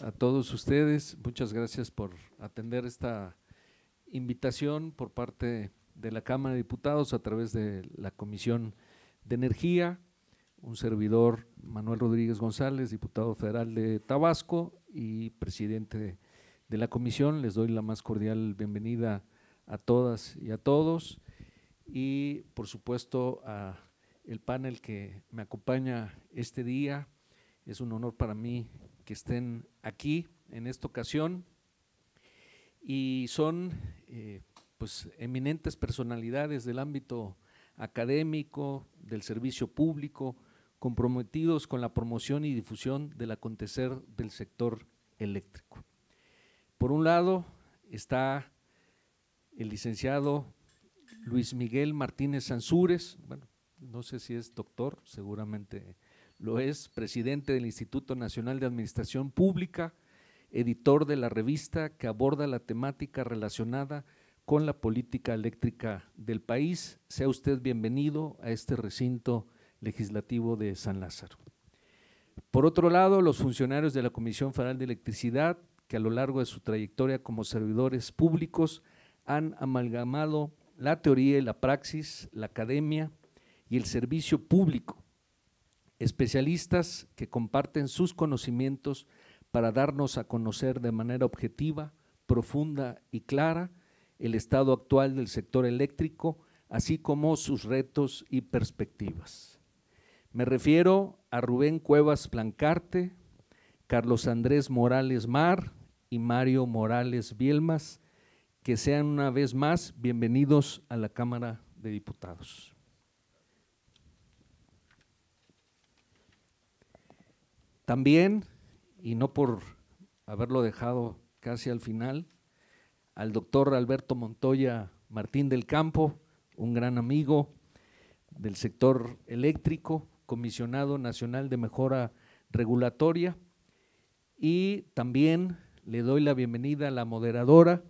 a todos ustedes. Muchas gracias por atender esta invitación por parte de la Cámara de Diputados a través de la Comisión de Energía. Un servidor, Manuel Rodríguez González, diputado federal de Tabasco y presidente de la comisión. Les doy la más cordial bienvenida a todas y a todos y por supuesto a el panel que me acompaña este día. Es un honor para mí que estén aquí en esta ocasión y son pues eminentes personalidades del ámbito académico, del servicio público, comprometidos con la promoción y difusión del acontecer del sector eléctrico. Por un lado está el licenciado Luis Miguel Martínez Ansúrez, bueno, no sé si es doctor, seguramente lo es, presidente del Instituto Nacional de Administración Pública, editor de la revista que aborda la temática relacionada con la política eléctrica del país. Sea usted bienvenido a este recinto legislativo de San Lázaro. Por otro lado, los funcionarios de la Comisión Federal de Electricidad, que a lo largo de su trayectoria como servidores públicos han amalgamado la teoría y la praxis, la academia y el servicio público, especialistas que comparten sus conocimientos para darnos a conocer de manera objetiva, profunda y clara el estado actual del sector eléctrico, así como sus retos y perspectivas. Me refiero a Rubén Cuevas Plancarte, Carlos Andrés Morales Mar y Mario Morales Bielmas, que sean una vez más bienvenidos a la Cámara de Diputados. También, y no por haberlo dejado casi al final, al doctor Alberto Montoya Martín del Campo, un gran amigo del sector eléctrico, comisionado nacional de mejora regulatoria, y también le doy la bienvenida a la moderadora,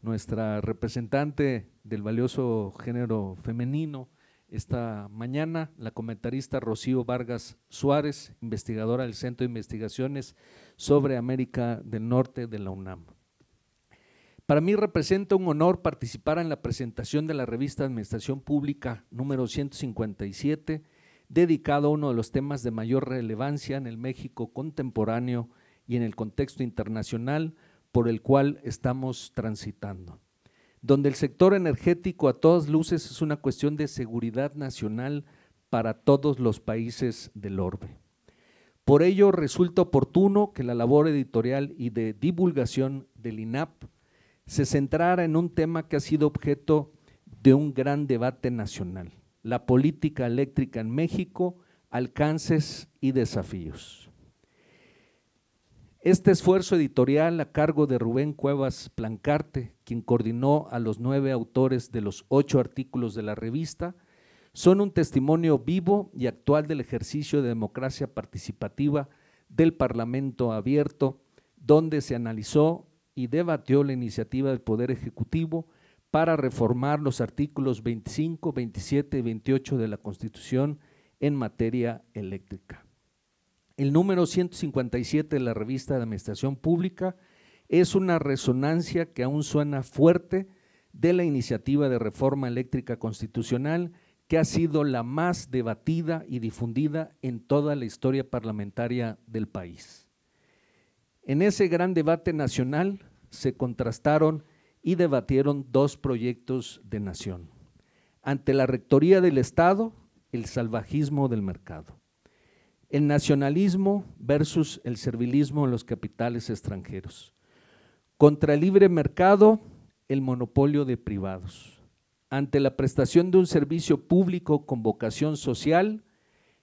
nuestra representante del valioso género femenino esta mañana, la comentarista Rocío Vargas Suárez, investigadora del Centro de Investigaciones sobre América del Norte de la UNAM. Para mí representa un honor participar en la presentación de la revista Administración Pública número 157, dedicado a uno de los temas de mayor relevancia en el México contemporáneo y en el contexto internacional por el cual estamos transitando, donde el sector energético a todas luces es una cuestión de seguridad nacional para todos los países del orbe. Por ello resulta oportuno que la labor editorial y de divulgación del INAP se centrara en un tema que ha sido objeto de un gran debate nacional: la política eléctrica en México, alcances y desafíos. Este esfuerzo editorial a cargo de Rubén Cuevas Plancarte, quien coordinó a los 9 autores de los 8 artículos de la revista, son un testimonio vivo y actual del ejercicio de democracia participativa del Parlamento abierto, donde se analizó y debatió la iniciativa del Poder Ejecutivo para reformar los artículos 25, 27 y 28 de la Constitución en materia eléctrica. El número 157 de la revista de Administración Pública es una resonancia que aún suena fuerte de la iniciativa de reforma eléctrica constitucional que ha sido la más debatida y difundida en toda la historia parlamentaria del país. En ese gran debate nacional se contrastaron y debatieron 2 proyectos de nación. Ante la Rectoría del Estado, el salvajismo del mercado. El nacionalismo versus el servilismo en los capitales extranjeros. Contra el libre mercado, el monopolio de privados. Ante la prestación de un servicio público con vocación social,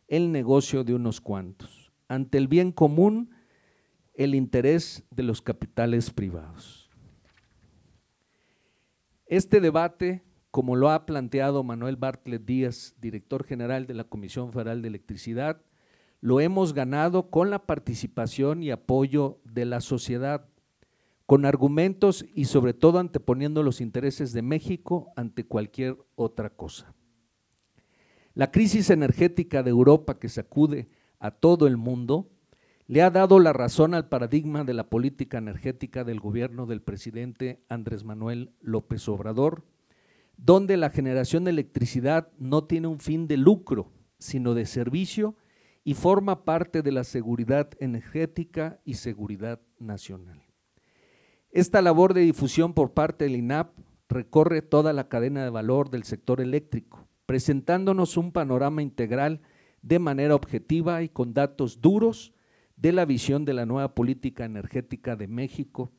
el negocio de unos cuantos. Ante el bien común, el interés de los capitales privados. Este debate, como lo ha planteado Manuel Bartlett Díaz, director general de la Comisión Federal de Electricidad, lo hemos ganado con la participación y apoyo de la sociedad, con argumentos y sobre todo anteponiendo los intereses de México ante cualquier otra cosa. La crisis energética de Europa que sacude a todo el mundo le ha dado la razón al paradigma de la política energética del gobierno del presidente Andrés Manuel López Obrador, donde la generación de electricidad no tiene un fin de lucro, sino de servicio y forma parte de la seguridad energética y seguridad nacional. Esta labor de difusión por parte del INAP recorre toda la cadena de valor del sector eléctrico, presentándonos un panorama integral de manera objetiva y con datos duros de la visión de la nueva política energética de México,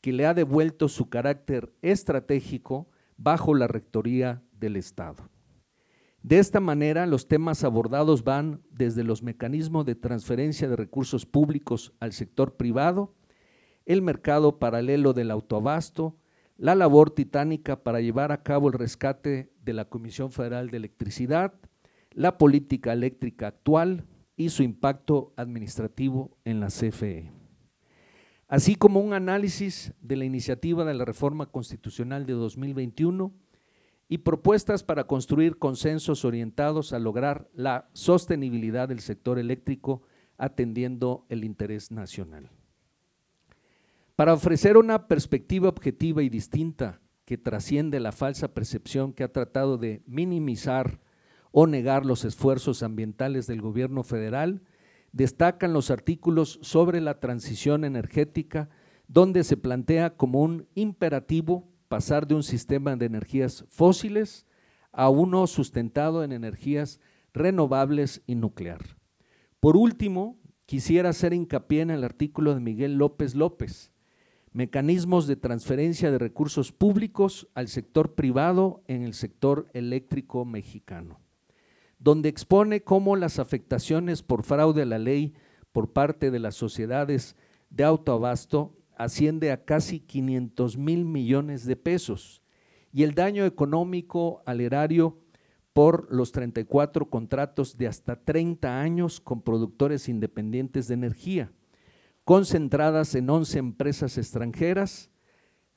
que le ha devuelto su carácter estratégico bajo la rectoría del Estado. De esta manera, los temas abordados van desde los mecanismos de transferencia de recursos públicos al sector privado, el mercado paralelo del autoabasto, la labor titánica para llevar a cabo el rescate de la Comisión Federal de Electricidad, la política eléctrica actual y su impacto administrativo en la CFE, así como un análisis de la iniciativa de la reforma constitucional de 2021 y propuestas para construir consensos orientados a lograr la sostenibilidad del sector eléctrico atendiendo el interés nacional. Para ofrecer una perspectiva objetiva y distinta que trasciende la falsa percepción que ha tratado de minimizar o negar los esfuerzos ambientales del gobierno federal, destacan los artículos sobre la transición energética, donde se plantea como un imperativo pasar de un sistema de energías fósiles a uno sustentado en energías renovables y nuclear. Por último, quisiera hacer hincapié en el artículo de Miguel López López, mecanismos de transferencia de recursos públicos al sector privado en el sector eléctrico mexicano, donde expone cómo las afectaciones por fraude a la ley por parte de las sociedades de autoabasto asciende a casi 500,000 millones de pesos y el daño económico al erario por los 34 contratos de hasta 30 años con productores independientes de energía, concentradas en 11 empresas extranjeras,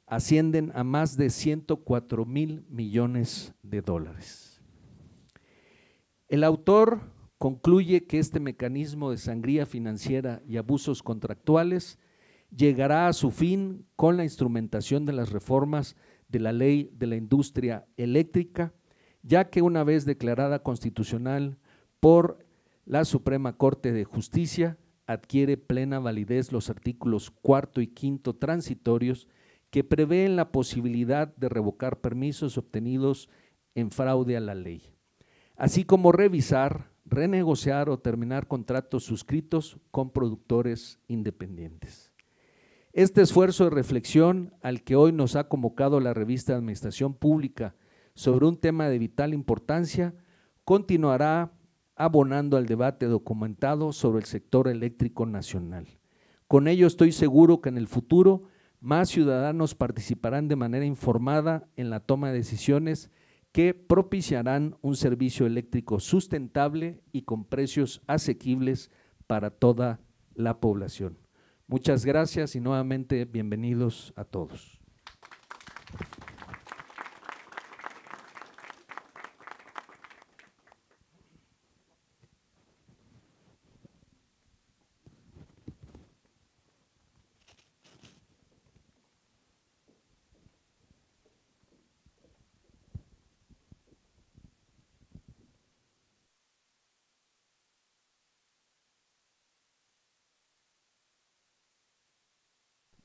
ascienden a más de 104,000 millones de dólares. El autor concluye que este mecanismo de sangría financiera y abusos contractuales llegará a su fin con la instrumentación de las reformas de la Ley de la Industria Eléctrica, ya que una vez declarada constitucional por la Suprema Corte de Justicia, adquiere plena validez los artículos 4 y 5 transitorios que prevén la posibilidad de revocar permisos obtenidos en fraude a la ley, así como revisar, renegociar o terminar contratos suscritos con productores independientes. Este esfuerzo de reflexión al que hoy nos ha convocado la revista de Administración Pública sobre un tema de vital importancia continuará abonando al debate documentado sobre el sector eléctrico nacional. Con ello estoy seguro que en el futuro más ciudadanos participarán de manera informada en la toma de decisiones que propiciarán un servicio eléctrico sustentable y con precios asequibles para toda la población. Muchas gracias y nuevamente bienvenidos a todos.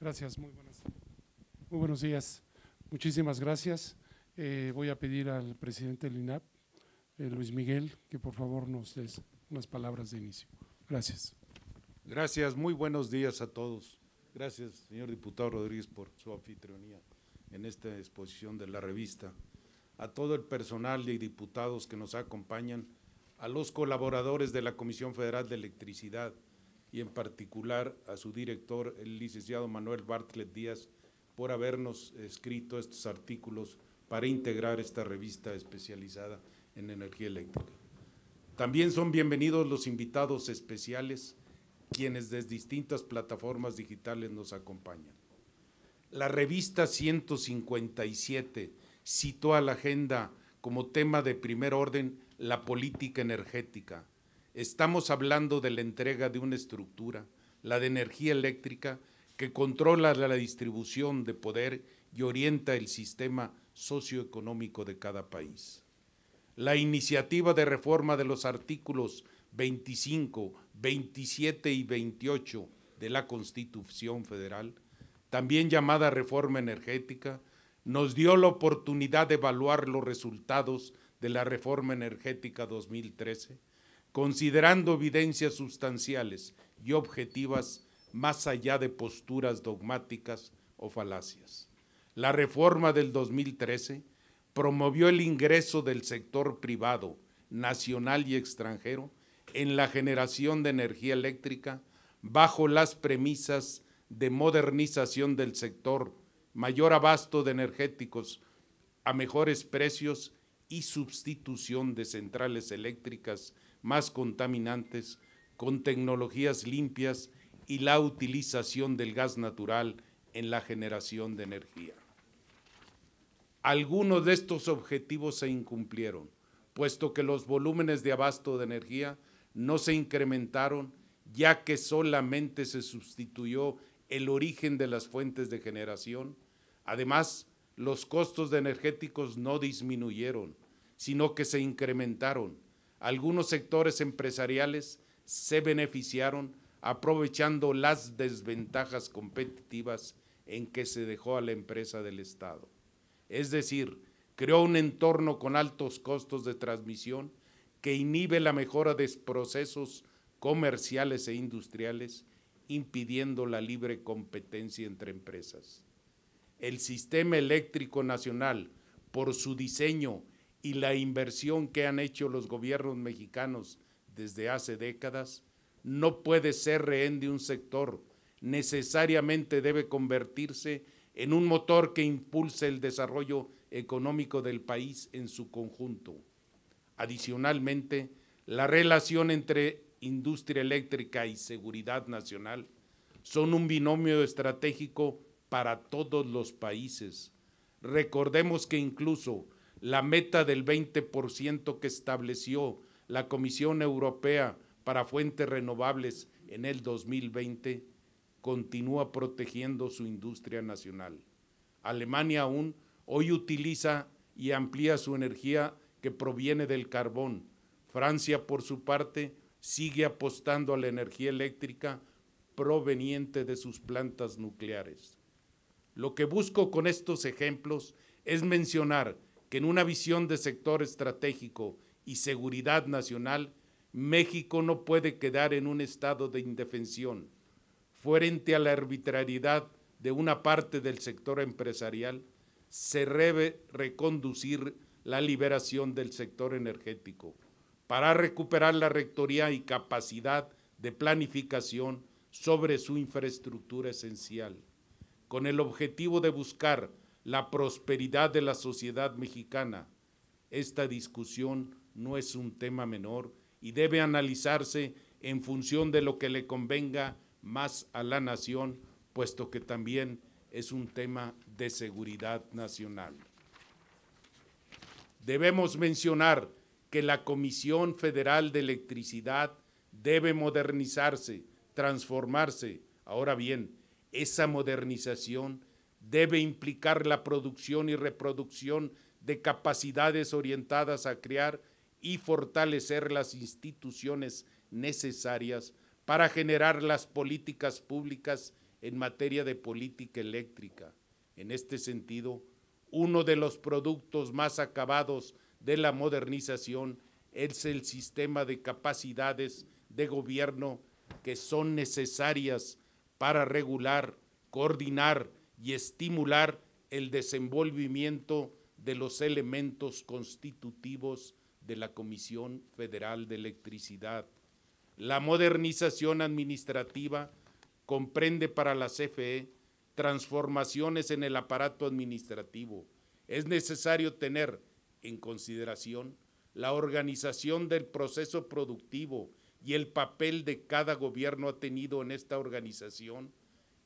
Gracias, muy buenos días. Muchísimas gracias. Voy a pedir al presidente del INAP, Luis Miguel, que por favor nos des unas palabras de inicio. Gracias. Gracias, muy buenos días a todos. Gracias, señor diputado Rodríguez, por su anfitrionía en esta exposición de la revista. A todo el personal y diputados que nos acompañan, a los colaboradores de la Comisión Federal de Electricidad, y en particular a su director, el licenciado Manuel Bartlett Díaz, por habernos escrito estos artículos para integrar esta revista especializada en energía eléctrica. También son bienvenidos los invitados especiales, quienes desde distintas plataformas digitales nos acompañan. La revista 157 citó a la agenda como tema de primer orden la política energética. Estamos hablando de la entrega de una estructura, la de energía eléctrica, que controla la distribución de poder y orienta el sistema socioeconómico de cada país. La iniciativa de reforma de los artículos 25, 27 y 28 de la Constitución Federal, también llamada reforma energética, nos dio la oportunidad de evaluar los resultados de la reforma energética 2013, considerando evidencias sustanciales y objetivas más allá de posturas dogmáticas o falacias. La reforma del 2013 promovió el ingreso del sector privado, nacional y extranjero, en la generación de energía eléctrica bajo las premisas de modernización del sector, mayor abasto de energéticos a mejores precios y sustitución de centrales eléctricas más contaminantes con tecnologías limpias y la utilización del gas natural en la generación de energía. Algunos de estos objetivos se incumplieron, puesto que los volúmenes de abasto de energía no se incrementaron, ya que solamente se sustituyó el origen de las fuentes de generación. Además, los costos de energéticos no disminuyeron, sino que se incrementaron. Algunos sectores empresariales se beneficiaron aprovechando las desventajas competitivas en que se dejó a la empresa del Estado. Es decir, creó un entorno con altos costos de transmisión que inhibe la mejora de procesos comerciales e industriales, impidiendo la libre competencia entre empresas. El sistema eléctrico nacional, por su diseño y la inversión que han hecho los gobiernos mexicanos desde hace décadas, no puede ser rehén de un sector, necesariamente debe convertirse en un motor que impulse el desarrollo económico del país en su conjunto. Adicionalmente, la relación entre industria eléctrica y seguridad nacional son un binomio estratégico para todos los países. Recordemos que incluso la meta del 20% que estableció la Comisión Europea para fuentes renovables en el 2020 continúa protegiendo su industria nacional. Alemania aún hoy utiliza y amplía su energía que proviene del carbón. Francia, por su parte, sigue apostando a la energía eléctrica proveniente de sus plantas nucleares. Lo que busco con estos ejemplos es mencionar que en una visión de sector estratégico y seguridad nacional, México no puede quedar en un estado de indefensión frente a la arbitrariedad de una parte del sector empresarial. Se debe reconducir la liberación del sector energético para recuperar la rectoría y capacidad de planificación sobre su infraestructura esencial, con el objetivo de buscar la prosperidad de la sociedad mexicana. Esta discusión no es un tema menor y debe analizarse en función de lo que le convenga más a la nación, puesto que también es un tema de seguridad nacional. Debemos mencionar que la Comisión Federal de Electricidad debe modernizarse, transformarse. Ahora bien, esa modernización debe implicar la producción y reproducción de capacidades orientadas a crear y fortalecer las instituciones necesarias para generar las políticas públicas en materia de política eléctrica. En este sentido, uno de los productos más acabados de la modernización es el sistema de capacidades de gobierno que son necesarias para regular, coordinar y estimular el desenvolvimiento de los elementos constitutivos de la Comisión Federal de Electricidad. La modernización administrativa comprende para la CFE transformaciones en el aparato administrativo. Es necesario tener en consideración la organización del proceso productivo y el papel de cada gobierno ha tenido en esta organización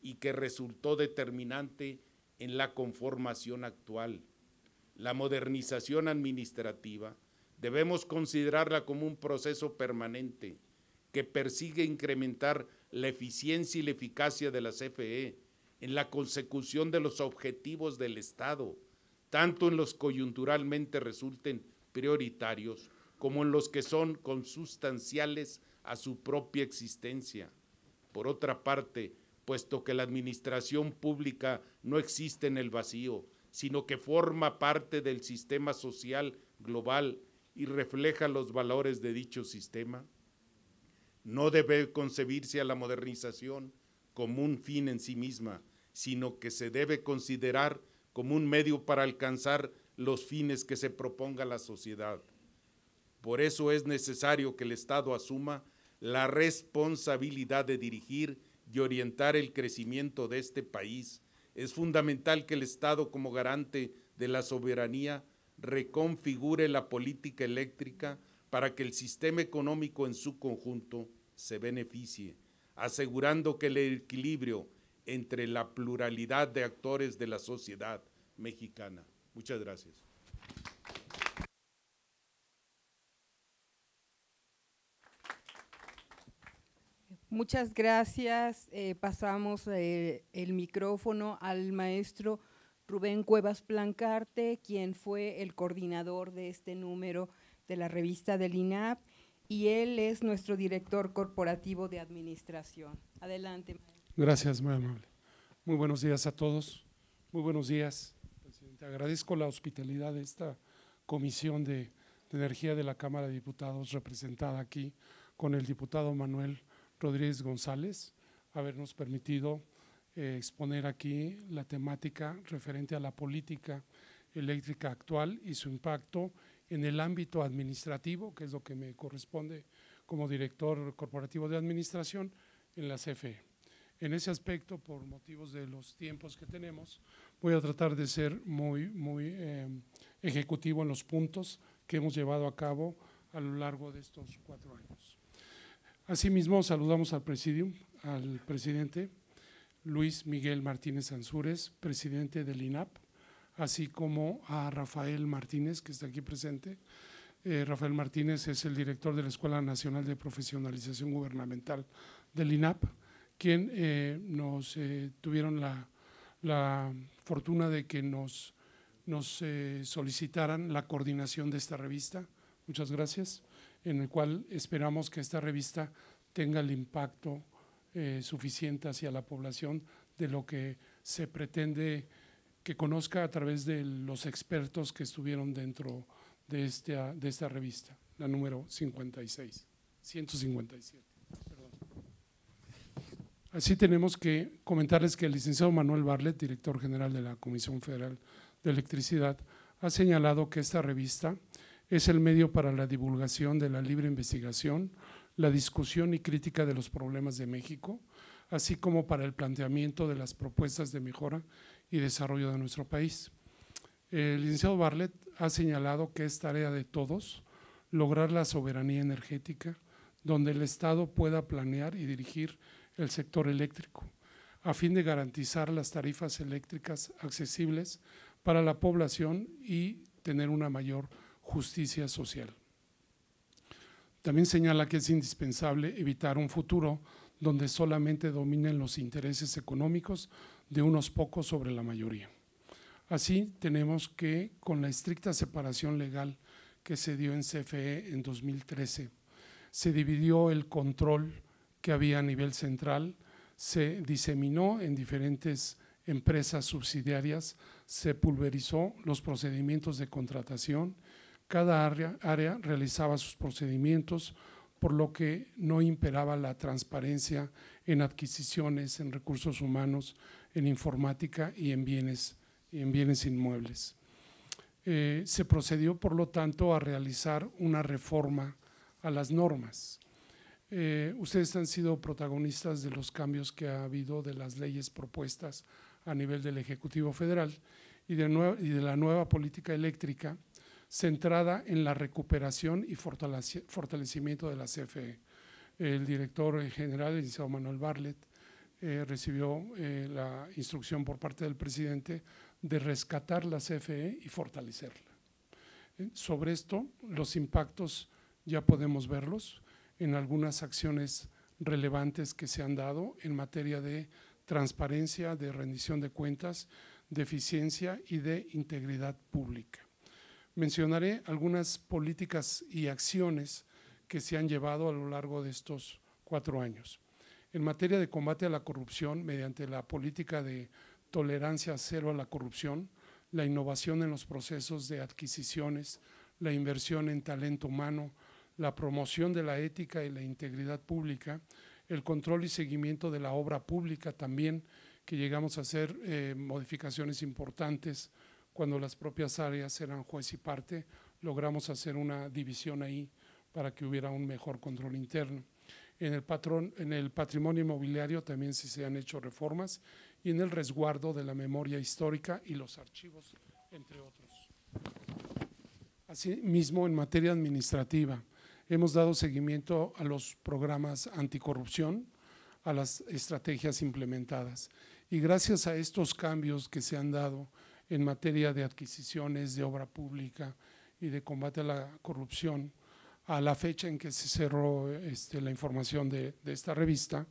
y que resultó determinante en la conformación actual. La modernización administrativa debemos considerarla como un proceso permanente que persigue incrementar la eficiencia y la eficacia de la CFE en la consecución de los objetivos del Estado, tanto en los coyunturalmente resulten prioritarios como en los que son consustanciales a su propia existencia. Por otra parte, puesto que la administración pública no existe en el vacío, sino que forma parte del sistema social global y refleja los valores de dicho sistema, no debe concebirse a la modernización como un fin en sí misma, sino que se debe considerar como un medio para alcanzar los fines que se proponga la sociedad. Por eso es necesario que el Estado asuma la responsabilidad de dirigir y orientar el crecimiento de este país. Es fundamental que el Estado, como garante de la soberanía, reconfigure la política eléctrica para que el sistema económico en su conjunto se beneficie, asegurando que el equilibrio entre la pluralidad de actores de la sociedad mexicana. Muchas gracias. Muchas gracias. Pasamos el micrófono al maestro Rubén Cuevas Plancarte, quien fue el coordinador de este número de la revista del INAP, y él es nuestro director corporativo de administración. Adelante. Gracias, muy amable. Muy buenos días a todos. Muy buenos días, presidente. Agradezco la hospitalidad de esta Comisión de Energía de la Cámara de Diputados, representada aquí con el diputado Manuel Rodríguez González, habernos permitido exponer aquí la temática referente a la política eléctrica actual y su impacto en el ámbito administrativo, que es lo que me corresponde como director corporativo de administración en la CFE. En ese aspecto, por motivos de los tiempos que tenemos, voy a tratar de ser muy ejecutivo en los puntos que hemos llevado a cabo a lo largo de estos 4 años. Asimismo, saludamos al presidium, al presidente Luis Miguel Martínez Ansúrez, presidente del INAP, así como a Rafael Martínez, que está aquí presente. Rafael Martínez es el director de la Escuela Nacional de Profesionalización Gubernamental del INAP, quien tuvieron la fortuna de que nos solicitaran la coordinación de esta revista. Muchas gracias, en el cual esperamos que esta revista tenga el impacto suficiente hacia la población de lo que se pretende que conozca a través de los expertos que estuvieron dentro de esta revista, la número 157. Perdón. Así tenemos que comentarles que el licenciado Manuel Bartlett, director general de la Comisión Federal de Electricidad, ha señalado que esta revista es el medio para la divulgación de la libre investigación, la discusión y crítica de los problemas de México, así como para el planteamiento de las propuestas de mejora y desarrollo de nuestro país. El licenciado Bartlett ha señalado que es tarea de todos lograr la soberanía energética, donde el Estado pueda planear y dirigir el sector eléctrico, a fin de garantizar las tarifas eléctricas accesibles para la población y tener una mayor justicia social. También señala que es indispensable evitar un futuro donde solamente dominen los intereses económicos de unos pocos sobre la mayoría. Así, tenemos que, con la estricta separación legal que se dio en CFE en 2013, se dividió el control que había a nivel central, se diseminó en diferentes empresas subsidiarias, se pulverizó los procedimientos de contratación. Cada área realizaba sus procedimientos, por lo que no imperaba la transparencia en adquisiciones, en recursos humanos, en informática y en bienes inmuebles. Se procedió, por lo tanto, a realizar una reforma a las normas. Ustedes han sido protagonistas de los cambios que ha habido de las leyes propuestas a nivel del Ejecutivo Federal y de la nueva política eléctrica, centrada en la recuperación y fortalecimiento de la CFE. El director general, el licenciado Manuel Bartlett, recibió la instrucción por parte del presidente de rescatar la CFE y fortalecerla. Sobre esto, los impactos ya podemos verlos. en algunas acciones relevantes que se han dado en materia de transparencia, de rendición de cuentas, de eficiencia y de integridad pública. Mencionaré algunas políticas y acciones que se han llevado a lo largo de estos 4 años. En materia de combate a la corrupción, mediante la política de tolerancia cero a la corrupción, la innovación en los procesos de adquisiciones, la inversión en talento humano, la promoción de la ética y la integridad pública, el control y seguimiento de la obra pública también, que llegamos a hacer modificaciones importantes cuando las propias áreas eran juez y parte, logramos hacer una división ahí para que hubiera un mejor control interno. En el patrimonio inmobiliario también se han hecho reformas y en el resguardo de la memoria histórica y los archivos, entre otros. Asimismo, en materia administrativa, hemos dado seguimiento a los programas anticorrupción, a las estrategias implementadas. Y gracias a estos cambios que se han dado en materia de adquisiciones, de obra pública y de combate a la corrupción, a la fecha en que se cerró la información de esta revista,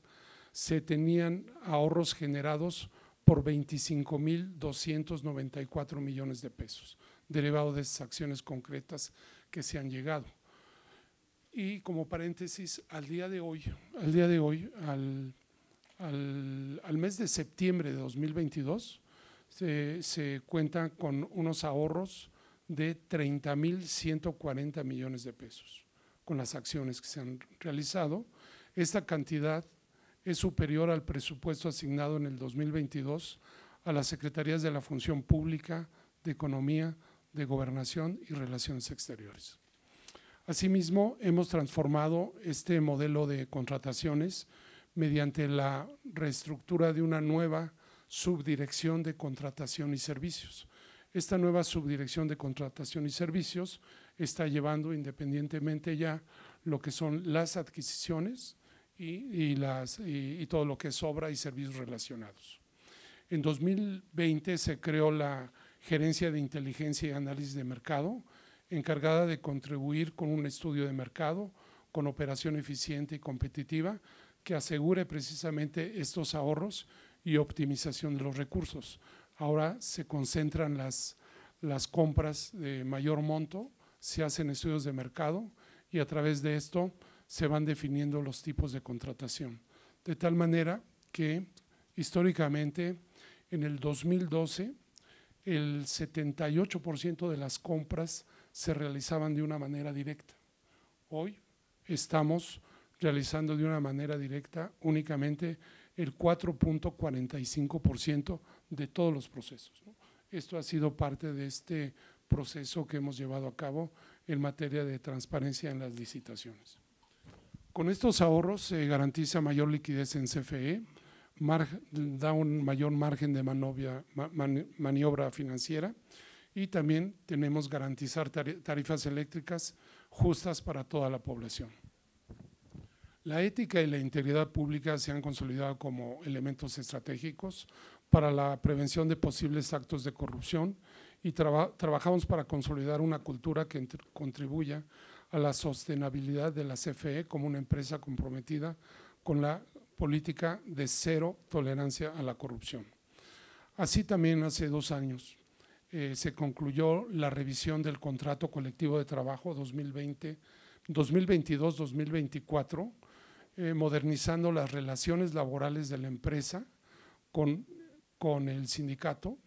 se tenían ahorros generados por 25,294 millones de pesos, derivado de esas acciones concretas que se han llegado. Y como paréntesis, al mes de septiembre de 2022, se cuentan con unos ahorros de 30,140 millones de pesos con las acciones que se han realizado. Esta cantidad es superior al presupuesto asignado en el 2022 a las Secretarías de la Función Pública, de Economía, de Gobernación y Relaciones Exteriores. Asimismo, hemos transformado este modelo de contrataciones mediante la reestructura de una nueva subdirección de contratación y servicios. Esta nueva subdirección de contratación y servicios está llevando independientemente ya lo que son las adquisiciones y todo lo que es obra y servicios relacionados. En 2020 se creó la Gerencia de Inteligencia y Análisis de Mercado, encargada de contribuir con un estudio de mercado, con operación eficiente y competitiva, que asegure precisamente estos ahorros y optimización de los recursos. Ahora se concentran las compras de mayor monto, se hacen estudios de mercado y a través de esto se van definiendo los tipos de contratación. De tal manera que históricamente en el 2012 el 78% de las compras se realizaban de una manera directa. Hoy estamos realizando de una manera directa únicamente el 4,45% de todos los procesos, ¿no? Esto ha sido parte de este proceso que hemos llevado a cabo en materia de transparencia en las licitaciones. Con estos ahorros se garantiza mayor liquidez en CFE, da un mayor margen de maniobra financiera y también tenemos garantizar tarifas eléctricas justas para toda la población. La ética y la integridad pública se han consolidado como elementos estratégicos para la prevención de posibles actos de corrupción y trabajamos para consolidar una cultura que contribuya a la sostenibilidad de la CFE como una empresa comprometida con la política de cero tolerancia a la corrupción. Así también hace 2 años se concluyó la revisión del contrato colectivo de trabajo 2022-2024, modernizando las relaciones laborales de la empresa con el sindicato,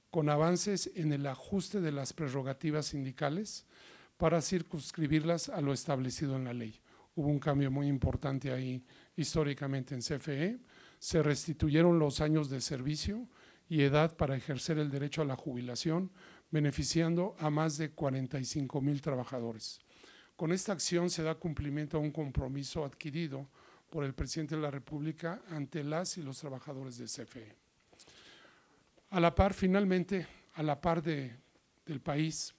con avances en el ajuste de las prerrogativas sindicales para circunscribirlas a lo establecido en la ley. Hubo un cambio muy importante ahí históricamente en CFE, se restituyeron los años de servicio y edad para ejercer el derecho a la jubilación, beneficiando a más de 45,000 trabajadores. Con esta acción se da cumplimiento a un compromiso adquirido por el presidente de la República ante las y los trabajadores de CFE. A la par, finalmente, a la par del país,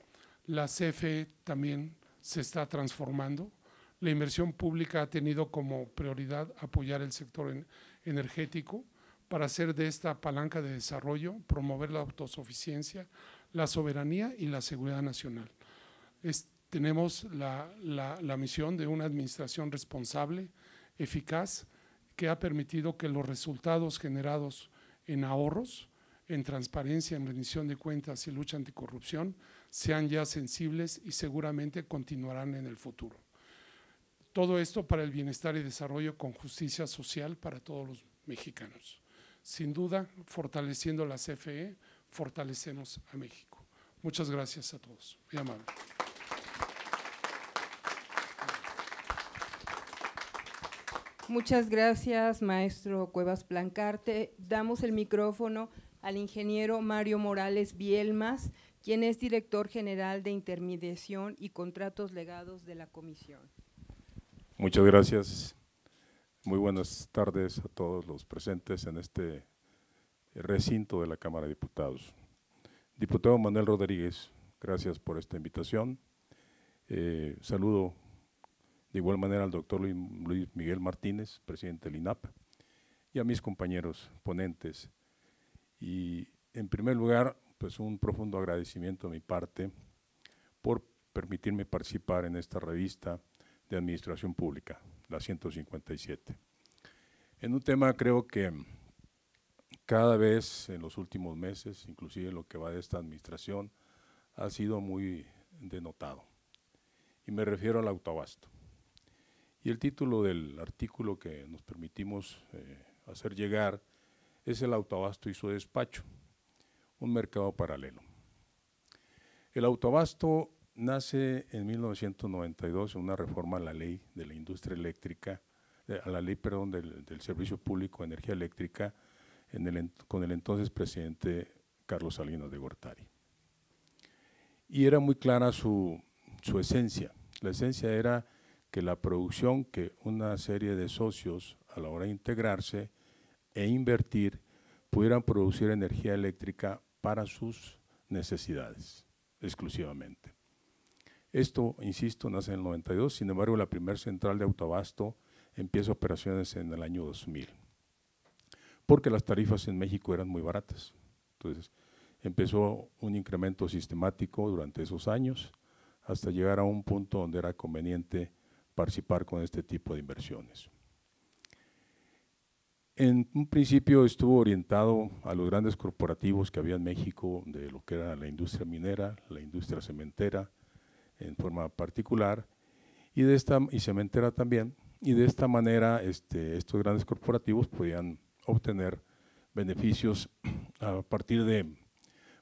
la CFE también se está transformando. La inversión pública ha tenido como prioridad apoyar el sector energético para hacer de esta palanca de desarrollo, promover la autosuficiencia, la soberanía y la seguridad nacional. Tenemos la misión de una administración responsable, eficaz, que ha permitido que los resultados generados en ahorros, en transparencia, en rendición de cuentas y lucha anticorrupción sean ya sensibles y seguramente continuarán en el futuro. Todo esto para el bienestar y desarrollo con justicia social para todos los mexicanos. Sin duda, fortaleciendo la CFE, fortalecemos a México. Muchas gracias a todos. Muy amable. Muchas gracias, maestro Cuevas Plancarte. Damos el micrófono al ingeniero Mario Morales Bielmas, quien es director general de intermediación y contratos legados de la comisión. Muchas gracias. Muy buenas tardes a todos los presentes en este recinto de la Cámara de Diputados. Diputado Manuel Rodríguez, gracias por esta invitación. Saludo de igual manera al doctor Luis Miguel Martínez, presidente del INAP, y a mis compañeros ponentes. Y en primer lugar, pues un profundo agradecimiento de mi parte por permitirme participar en esta revista de Administración Pública, la 157. En un tema creo que cada vez en los últimos meses, inclusive en lo que va de esta administración, ha sido muy denotado. Y me refiero al autoabasto. Y el título del artículo que nos permitimos hacer llegar es el autoabasto y su despacho, un mercado paralelo. El autoabasto nace en 1992 en una reforma a la ley de la industria eléctrica, a la ley, perdón, del Servicio Público de Energía Eléctrica con el entonces presidente Carlos Salinas de Gortari. Y era muy clara su esencia. La esencia era que la producción que una serie de socios a la hora de integrarse e invertir pudieran producir energía eléctrica para sus necesidades exclusivamente. Esto, insisto, nace en el 92, sin embargo la primera central de autoabasto empieza operaciones en el año 2000, porque las tarifas en México eran muy baratas. Entonces empezó un incremento sistemático durante esos años hasta llegar a un punto donde era conveniente participar con este tipo de inversiones. En un principio estuvo orientado a los grandes corporativos que había en México, de lo que era la industria minera, la industria cementera en forma particular, y cementera también, y de esta manera estos grandes corporativos podían obtener beneficios a partir de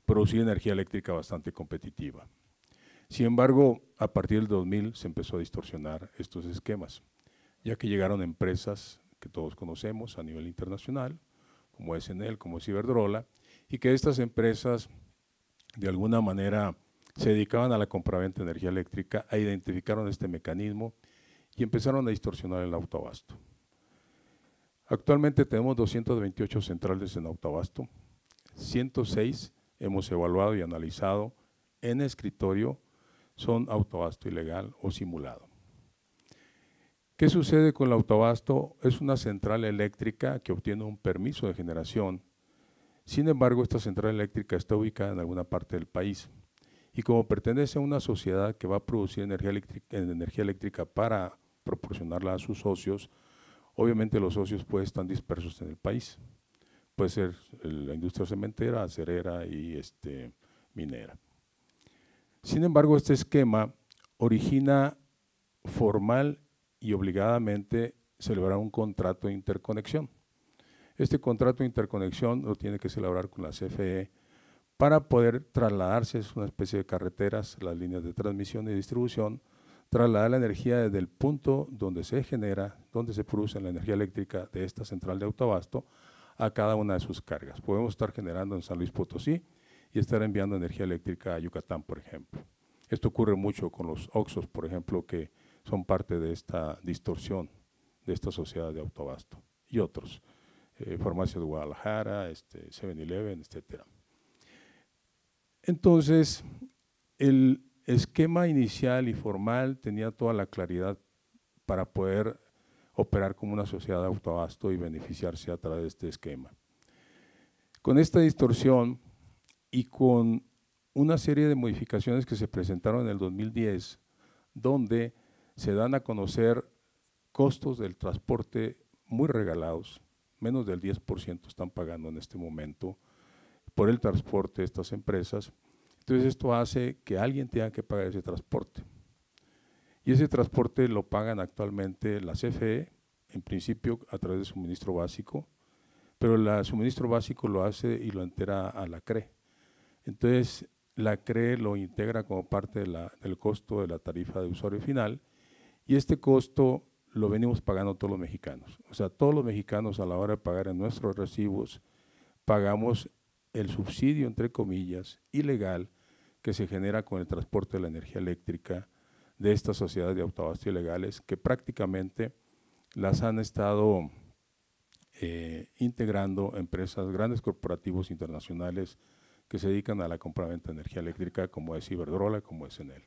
producir energía eléctrica bastante competitiva. Sin embargo, a partir del 2000 se empezó a distorsionar estos esquemas, ya que llegaron empresas que todos conocemos a nivel internacional, como es Enel, como es Iberdrola, y que estas empresas de alguna manera se dedicaban a la compraventa de energía eléctrica, identificaron este mecanismo y empezaron a distorsionar el autoabasto. Actualmente tenemos 228 centrales en autoabasto, 106 hemos evaluado y analizado en escritorio son autoabasto ilegal o simulado. ¿Qué sucede con el autoabasto? Es una central eléctrica que obtiene un permiso de generación. Sin embargo, esta central eléctrica está ubicada en alguna parte del país y como pertenece a una sociedad que va a producir energía eléctrica para proporcionarla a sus socios, obviamente los socios pues están dispersos en el país. Puede ser la industria cementera, acerera y minera. Sin embargo, este esquema origina formal y obligadamente celebrar un contrato de interconexión. Este contrato de interconexión lo tiene que celebrar con la CFE para poder trasladarse, es una especie de carreteras, las líneas de transmisión y distribución, trasladar la energía desde el punto donde se genera, donde se produce la energía eléctrica de esta central de autoabasto a cada una de sus cargas. Podemos estar generando en San Luis Potosí y estar enviando energía eléctrica a Yucatán, por ejemplo. Esto ocurre mucho con los OXXOs, por ejemplo, que son parte de esta distorsión de esta sociedad de autoabasto y otros, Farmacias de Guadalajara, 7-Eleven, etc. Entonces, el esquema inicial y formal tenía toda la claridad para poder operar como una sociedad de autoabasto y beneficiarse a través de este esquema. Con esta distorsión y con una serie de modificaciones que se presentaron en el 2010 donde se dan a conocer costos del transporte muy regalados, menos del 10% están pagando en este momento por el transporte de estas empresas. Entonces esto hace que alguien tenga que pagar ese transporte. Y ese transporte lo pagan actualmente la CFE, en principio a través de suministro básico, pero el suministro básico lo hace y lo entera a la CRE. Entonces la CRE lo integra como parte del costo de la tarifa de usuario final, y este costo lo venimos pagando todos los mexicanos. O sea, todos los mexicanos a la hora de pagar en nuestros recibos, pagamos el subsidio, entre comillas, ilegal que se genera con el transporte de la energía eléctrica de estas sociedades de autoabasto ilegales, que prácticamente las han estado integrando empresas, grandes corporativos internacionales que se dedican a la compraventa de energía eléctrica, como es Iberdrola, como es Enel.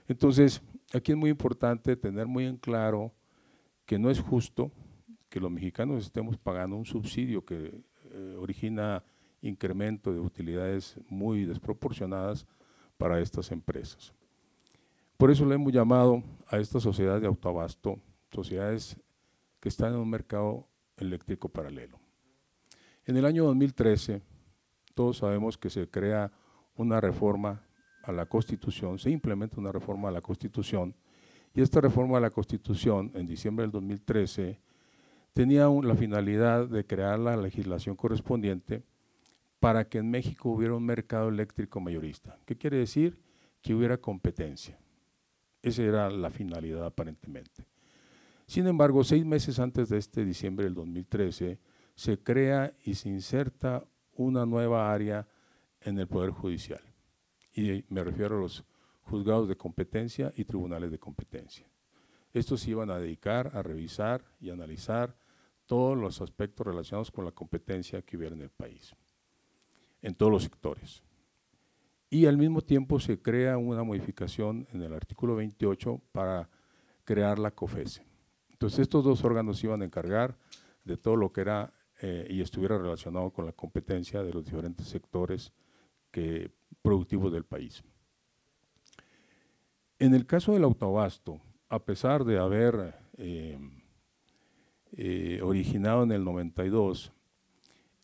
Entonces, aquí es muy importante tener muy en claro que no es justo que los mexicanos estemos pagando un subsidio que origina incremento de utilidades muy desproporcionadas para estas empresas. Por eso le hemos llamado a estas sociedades de autoabasto, sociedades que están en un mercado eléctrico paralelo. En el año 2013, todos sabemos que se crea una reforma a la Constitución, se implementa una reforma a la Constitución, y esta reforma a la Constitución, en diciembre del 2013, tenía la finalidad de crear la legislación correspondiente para que en México hubiera un mercado eléctrico mayorista. ¿Qué quiere decir? Que hubiera competencia. Esa era la finalidad aparentemente. Sin embargo, 6 meses antes de este diciembre del 2013, se crea y se inserta una nueva área en el Poder Judicial. Y me refiero a los juzgados de competencia y tribunales de competencia. Estos se iban a dedicar a revisar y analizar todos los aspectos relacionados con la competencia que hubiera en el país, en todos los sectores. Y al mismo tiempo se crea una modificación en el artículo 28 para crear la COFECE. Entonces estos dos órganos se iban a encargar de todo lo que era y estuviera relacionado con la competencia de los diferentes sectores productivos del país. En el caso del autoabasto, a pesar de haber originado en el 92,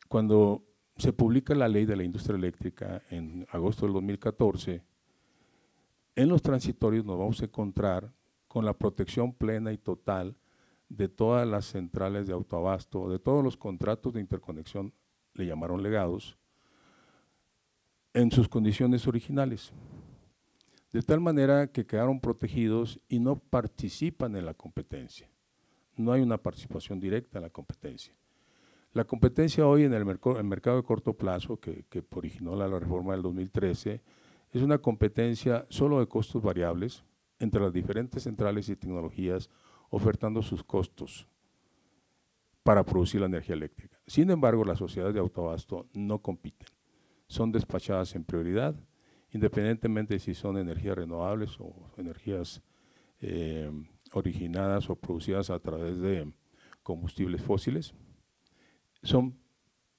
cuando se publica la ley de la industria eléctrica en agosto del 2014, en los transitorios nos vamos a encontrar con la protección plena y total de todas las centrales de autoabasto, de todos los contratos de interconexión, le llamaron legados, en sus condiciones originales, de tal manera que quedaron protegidos y no participan en la competencia. No hay una participación directa en la competencia. La competencia hoy en el mercado de corto plazo, que originó la reforma del 2013, es una competencia solo de costos variables entre las diferentes centrales y tecnologías ofertando sus costos para producir la energía eléctrica. Sin embargo, las sociedades de autoabasto no compiten, son despachadas en prioridad, independientemente de si son energías renovables o energías originadas o producidas a través de combustibles fósiles, son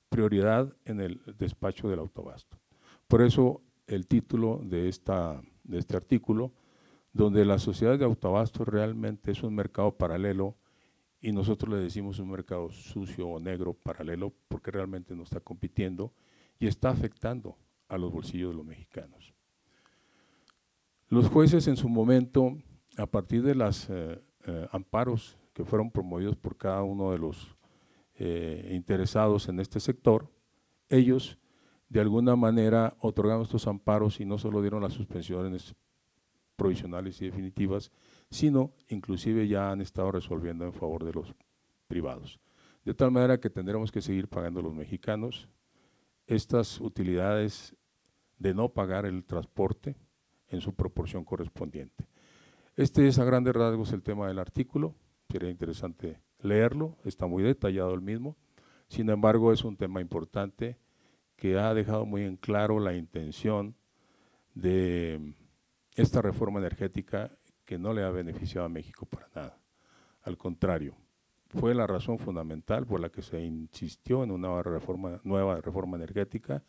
prioridad en el despacho del autoabasto. Por eso el título de este artículo, donde la sociedad de autoabasto realmente es un mercado paralelo y nosotros le decimos un mercado sucio o negro paralelo porque realmente no está compitiendo y está afectando a los bolsillos de los mexicanos. Los jueces en su momento, a partir de los amparos que fueron promovidos por cada uno de los interesados en este sector, ellos de alguna manera otorgaron estos amparos y no solo dieron las suspensiones provisionales y definitivas, sino inclusive ya han estado resolviendo en favor de los privados. De tal manera que tendremos que seguir pagando los mexicanos estas utilidades de no pagar el transporte en su proporción correspondiente. Este es a grandes rasgos el tema del artículo, sería interesante leerlo, está muy detallado el mismo, sin embargo es un tema importante que ha dejado muy en claro la intención de esta reforma energética que no le ha beneficiado a México para nada. Al contrario, fue la razón fundamental por la que se insistió en una nueva reforma energética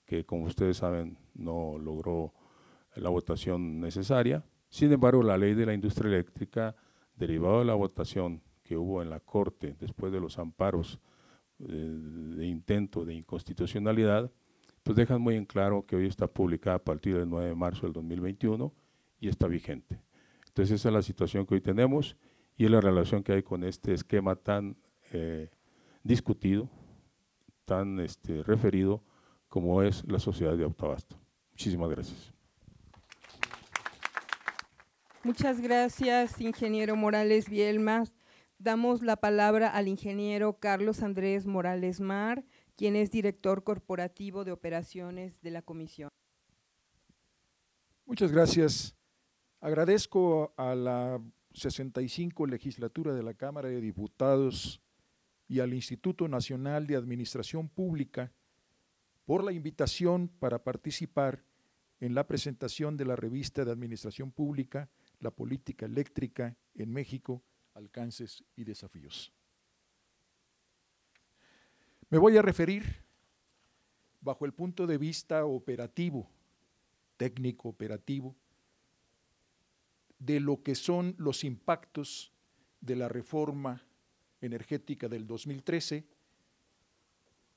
que, como ustedes saben, no logró la votación necesaria Sin embargo, la ley de la industria eléctrica, derivado de la votación que hubo en la Corte después de los amparos de intento de inconstitucionalidad, pues dejan muy en claro que hoy está publicada a partir del 9 de marzo del 2021 y está vigente. Entonces esa es la situación que hoy tenemos y es la relación que hay con este esquema tan discutido, tan referido como es la sociedad de autoabasto. Muchísimas gracias. Muchas gracias, ingeniero Morales Bielma. Damos la palabra al ingeniero Carlos Andrés Morales Mar, quien es director corporativo de operaciones de la comisión. Muchas gracias. Agradezco a la 65 legislatura de la Cámara de Diputados y al Instituto Nacional de Administración Pública por la invitación para participar en la presentación de la revista de Administración Pública, La Política Eléctrica en México, Alcances y Desafíos. Me voy a referir bajo el punto de vista operativo, técnico operativo, de lo que son los impactos de la reforma energética del 2013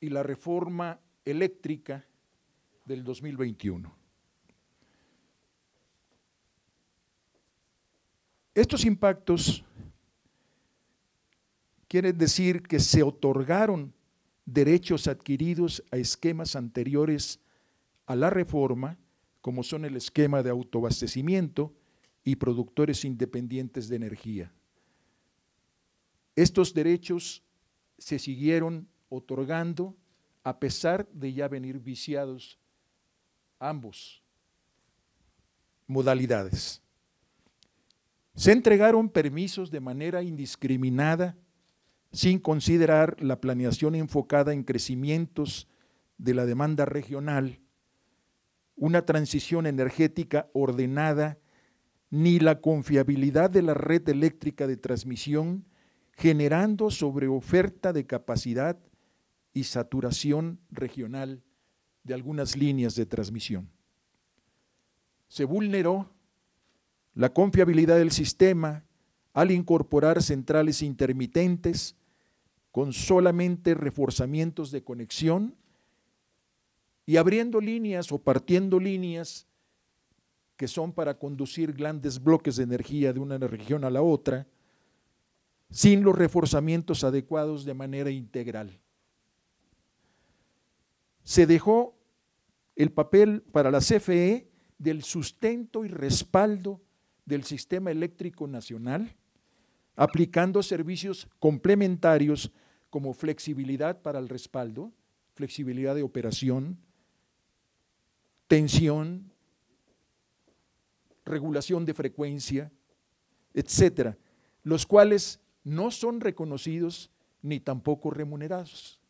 y la reforma eléctrica del 2021. Estos impactos quieren decir que se otorgaron derechos adquiridos a esquemas anteriores a la reforma, como son el esquema de autoabastecimiento y productores independientes de energía. Estos derechos se siguieron otorgando a pesar de ya venir viciados ambos modalidades. Se entregaron permisos de manera indiscriminada, sin considerar la planeación enfocada en crecimientos de la demanda regional, una transición energética ordenada, ni la confiabilidad de la red eléctrica de transmisión, generando sobreoferta de capacidad y saturación regional de algunas líneas de transmisión. Se vulneró la confiabilidad del sistema al incorporar centrales intermitentes con solamente reforzamientos de conexión y abriendo líneas o partiendo líneas que son para conducir grandes bloques de energía de una región a la otra, sin los reforzamientos adecuados de manera integral. Se dejó el papel para la CFE del sustento y respaldo del sistema eléctrico nacional, aplicando servicios complementarios como flexibilidad para el respaldo, flexibilidad de operación, tensión, regulación de frecuencia, etcétera, los cuales no son reconocidos ni tampoco remunerados.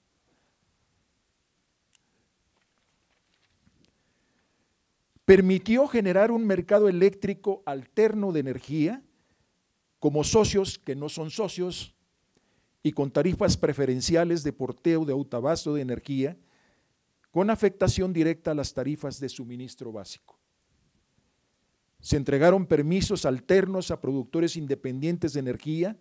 Permitió generar un mercado eléctrico alterno de energía, como socios que no son socios, y con tarifas preferenciales de porteo de autoabasto de energía, con afectación directa a las tarifas de suministro básico. Se entregaron permisos alternos a productores independientes de energía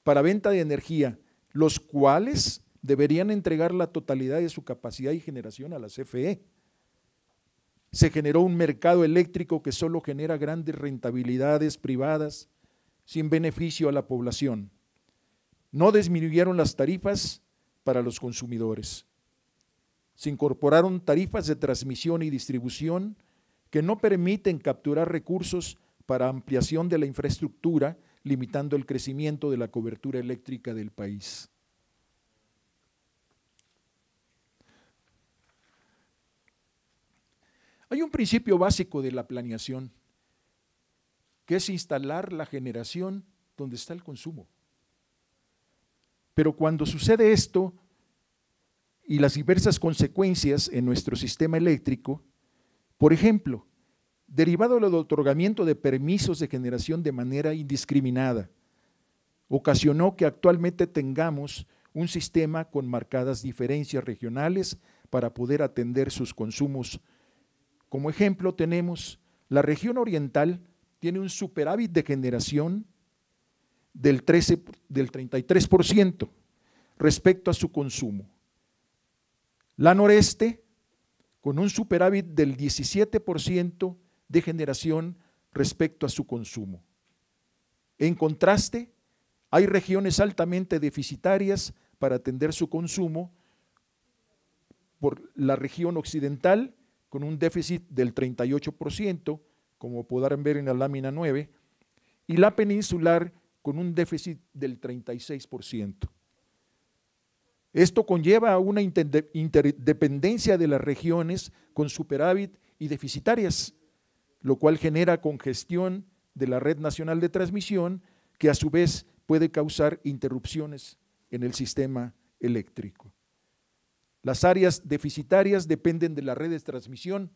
para venta de energía, los cuales deberían entregar la totalidad de su capacidad y generación a la CFE. Se generó un mercado eléctrico que solo genera grandes rentabilidades privadas sin beneficio a la población. No disminuyeron las tarifas para los consumidores. Se incorporaron tarifas de transmisión y distribución que no permiten capturar recursos para ampliación de la infraestructura, limitando el crecimiento de la cobertura eléctrica del país. Hay un principio básico de la planeación, que es instalar la generación donde está el consumo. Pero cuando sucede esto y las diversas consecuencias en nuestro sistema eléctrico, por ejemplo, derivado del otorgamiento de permisos de generación de manera indiscriminada, ocasionó que actualmente tengamos un sistema con marcadas diferencias regionales para poder atender sus consumos. Como ejemplo tenemos la región oriental tiene un superávit de generación del 33% respecto a su consumo. La noreste, con un superávit del 17% de generación respecto a su consumo. En contraste, hay regiones altamente deficitarias para atender su consumo, por la región occidental, con un déficit del 38%, como podrán ver en la lámina 9, y la peninsular con un déficit del 36%. Esto conlleva a una interdependencia de las regiones con superávit y deficitarias, lo cual genera congestión de la red nacional de transmisión, que a su vez puede causar interrupciones en el sistema eléctrico. Las áreas deficitarias dependen de las redes de transmisión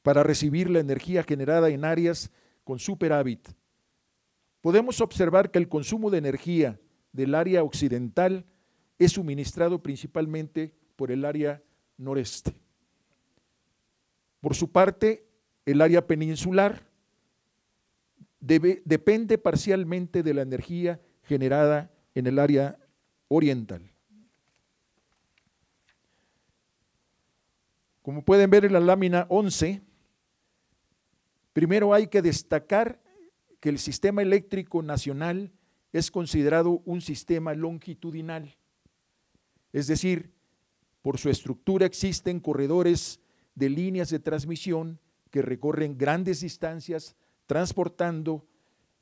para recibir la energía generada en áreas con superávit. Podemos observar que el consumo de energía del área occidental es suministrado principalmente por el área noreste. Por su parte, el área peninsular depende parcialmente de la energía generada en el área oriental. Como pueden ver en la lámina 11, primero hay que destacar que el sistema eléctrico nacional es considerado un sistema longitudinal, es decir, por su estructura existen corredores de líneas de transmisión que recorren grandes distancias transportando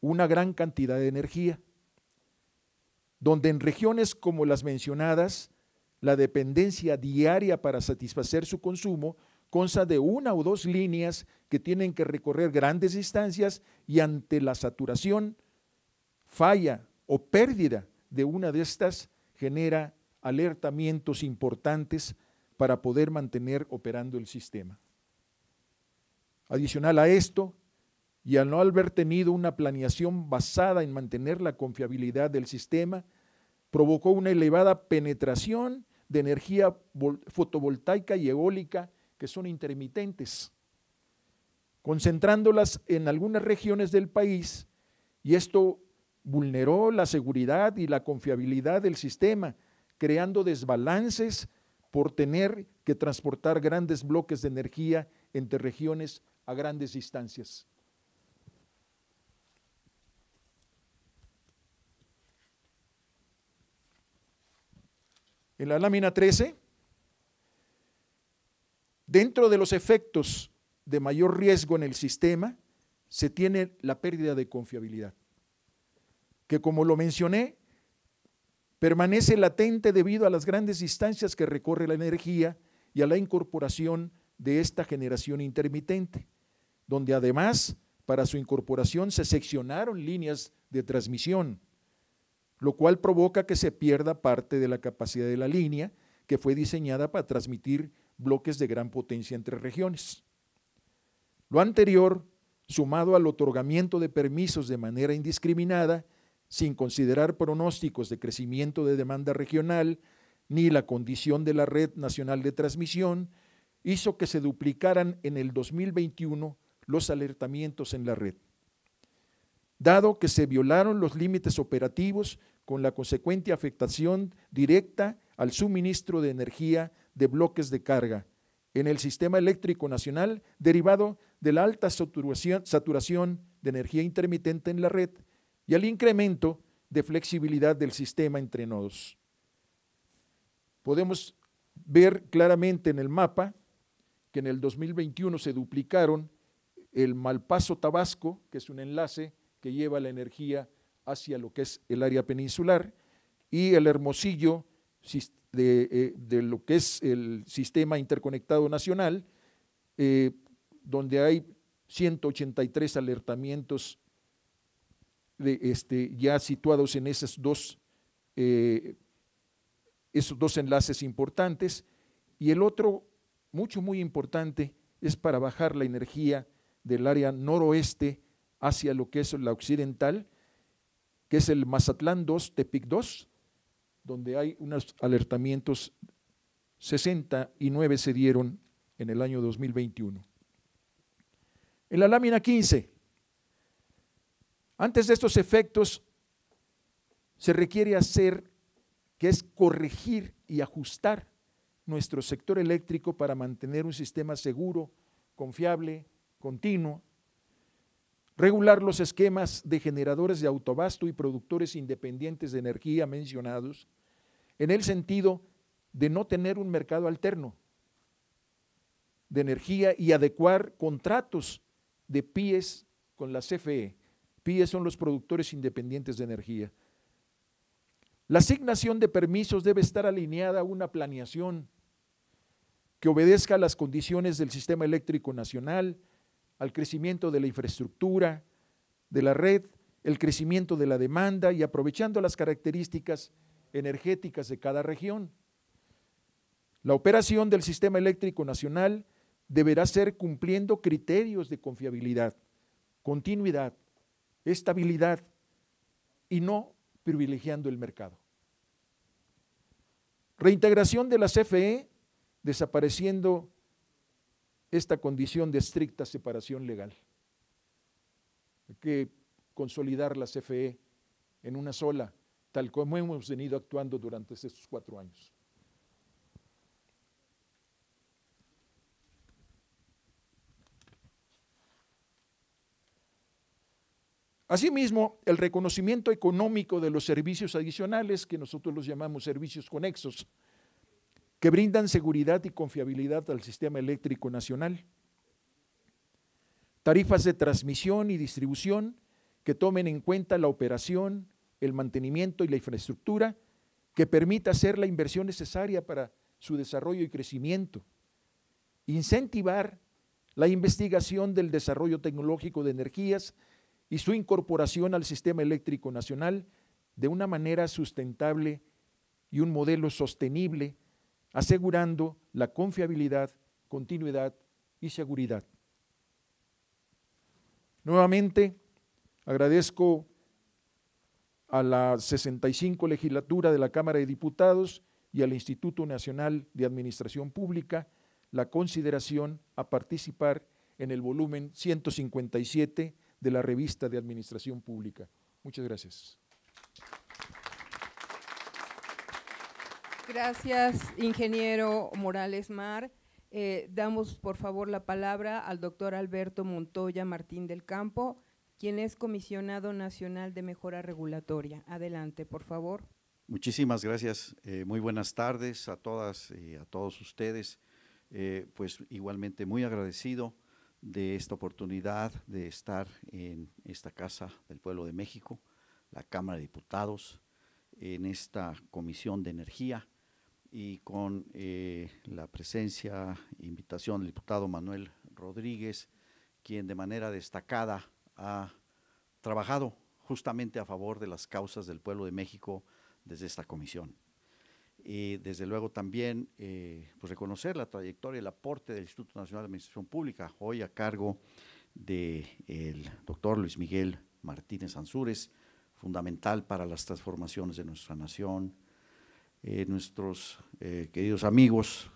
una gran cantidad de energía, donde en regiones como las mencionadas, la dependencia diaria para satisfacer su consumo consta de una o dos líneas que tienen que recorrer grandes distancias y ante la saturación, falla o pérdida de una de estas genera alertamientos importantes para poder mantener operando el sistema. Adicional a esto, y al no haber tenido una planeación basada en mantener la confiabilidad del sistema, provocó una elevada penetración de energía fotovoltaica y eólica que son intermitentes, concentrándolas en algunas regiones del país, y esto vulneró la seguridad y la confiabilidad del sistema, creando desbalances por tener que transportar grandes bloques de energía entre regiones a grandes distancias. En la lámina 13, dentro de los efectos de mayor riesgo en el sistema, se tiene la pérdida de confiabilidad, que como lo mencioné, permanece latente debido a las grandes distancias que recorre la energía y a la incorporación de esta generación intermitente, donde además para su incorporación se seccionaron líneas de transmisión, lo cual provoca que se pierda parte de la capacidad de la línea que fue diseñada para transmitir bloques de gran potencia entre regiones. Lo anterior, sumado al otorgamiento de permisos de manera indiscriminada, sin considerar pronósticos de crecimiento de demanda regional, ni la condición de la red nacional de transmisión, hizo que se duplicaran en el 2021 los alertamientos en la red. Dado que se violaron los límites operativos con la consecuente afectación directa al suministro de energía de bloques de carga en el sistema eléctrico nacional derivado de la alta saturación de energía intermitente en la red y al incremento de flexibilidad del sistema entre nodos. Podemos ver claramente en el mapa que en el 2021 se duplicaron el Malpaso-Tabasco, que es un enlace que lleva la energía hacia lo que es el área peninsular, y el Hermosillo de lo que es el sistema interconectado nacional, donde hay 183 alertamientos ya situados en esos dos enlaces importantes, y el otro, muy importante, es para bajar la energía del área noroeste hacia lo que es la occidental, que es el Mazatlán 2, Tepic 2, donde hay unos alertamientos, 69 se dieron en el año 2021. En la lámina 15, Antes de estos efectos, se requiere hacer, que es corregir y ajustar nuestro sector eléctrico para mantener un sistema seguro, confiable, continuo, regular los esquemas de generadores de autoabasto y productores independientes de energía mencionados, en el sentido de no tener un mercado alterno de energía y adecuar contratos de PIEs con la CFE. PIEs son los productores independientes de energía. La asignación de permisos debe estar alineada a una planeación que obedezca a las condiciones del sistema eléctrico nacional, al crecimiento de la infraestructura, de la red, el crecimiento de la demanda y aprovechando las características energéticas de cada región. La operación del sistema eléctrico nacional deberá ser cumpliendo criterios de confiabilidad, continuidad, estabilidad y no privilegiando el mercado. Reintegración de la CFE, desapareciendo esta condición de estricta separación legal. Hay que consolidar la CFE en una sola, tal como hemos venido actuando durante estos 4 años. Asimismo, el reconocimiento económico de los servicios adicionales, que nosotros los llamamos servicios conexos, que brindan seguridad y confiabilidad al sistema eléctrico nacional. Tarifas de transmisión y distribución que tomen en cuenta la operación, el mantenimiento y la infraestructura, que permita hacer la inversión necesaria para su desarrollo y crecimiento. Incentivar la investigación del desarrollo tecnológico de energías y su incorporación al sistema eléctrico nacional de una manera sustentable y un modelo sostenible, asegurando la confiabilidad, continuidad y seguridad. Nuevamente, agradezco a la 65 legislatura de la Cámara de Diputados y al Instituto Nacional de Administración Pública la consideración a participar en el volumen 157 de la Revista de Administración Pública. Muchas gracias. Gracias, ingeniero Morales Mar. Damos por favor la palabra al doctor Alberto Montoya Martín del Campo, quien es comisionado nacional de mejora regulatoria. Adelante, por favor. Muchísimas gracias. Muy buenas tardes a todas y a todos ustedes. Pues igualmente muy agradecido de esta oportunidad de estar en esta Casa del Pueblo de México, la Cámara de Diputados, en esta Comisión de Energía y con la presencia e invitación del diputado Manuel Rodríguez, quien de manera destacada ha trabajado justamente a favor de las causas del pueblo de México desde esta comisión. Y desde luego también pues reconocer la trayectoria y el aporte del Instituto Nacional de Administración Pública, hoy a cargo del doctor Luis Miguel Martínez Ansúrez, fundamental para las transformaciones de nuestra nación. Nuestros queridos amigos,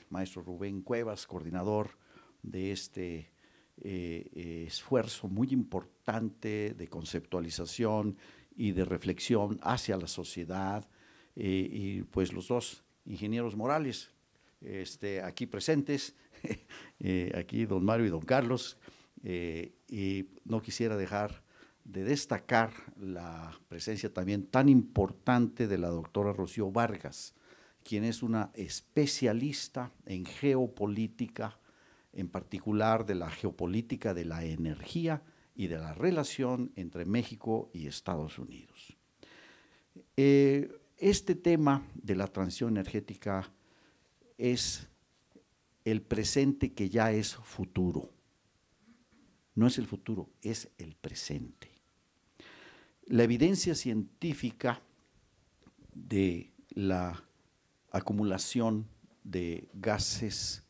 maestro Rubén Cuevas, coordinador de este esfuerzo muy importante de conceptualización y de reflexión hacia la sociedad, y pues los dos ingenieros Morales aquí presentes, aquí don Mario y don Carlos, y no quisiera dejar de destacar la presencia también tan importante de la doctora Rocío Vargas, quien es una especialista en geopolítica, en particular de la geopolítica de la energía y de la relación entre México y Estados Unidos. Este tema de la transición energética es el presente que ya es futuro. No es el futuro, es el presente. La evidencia científica de la acumulación de gases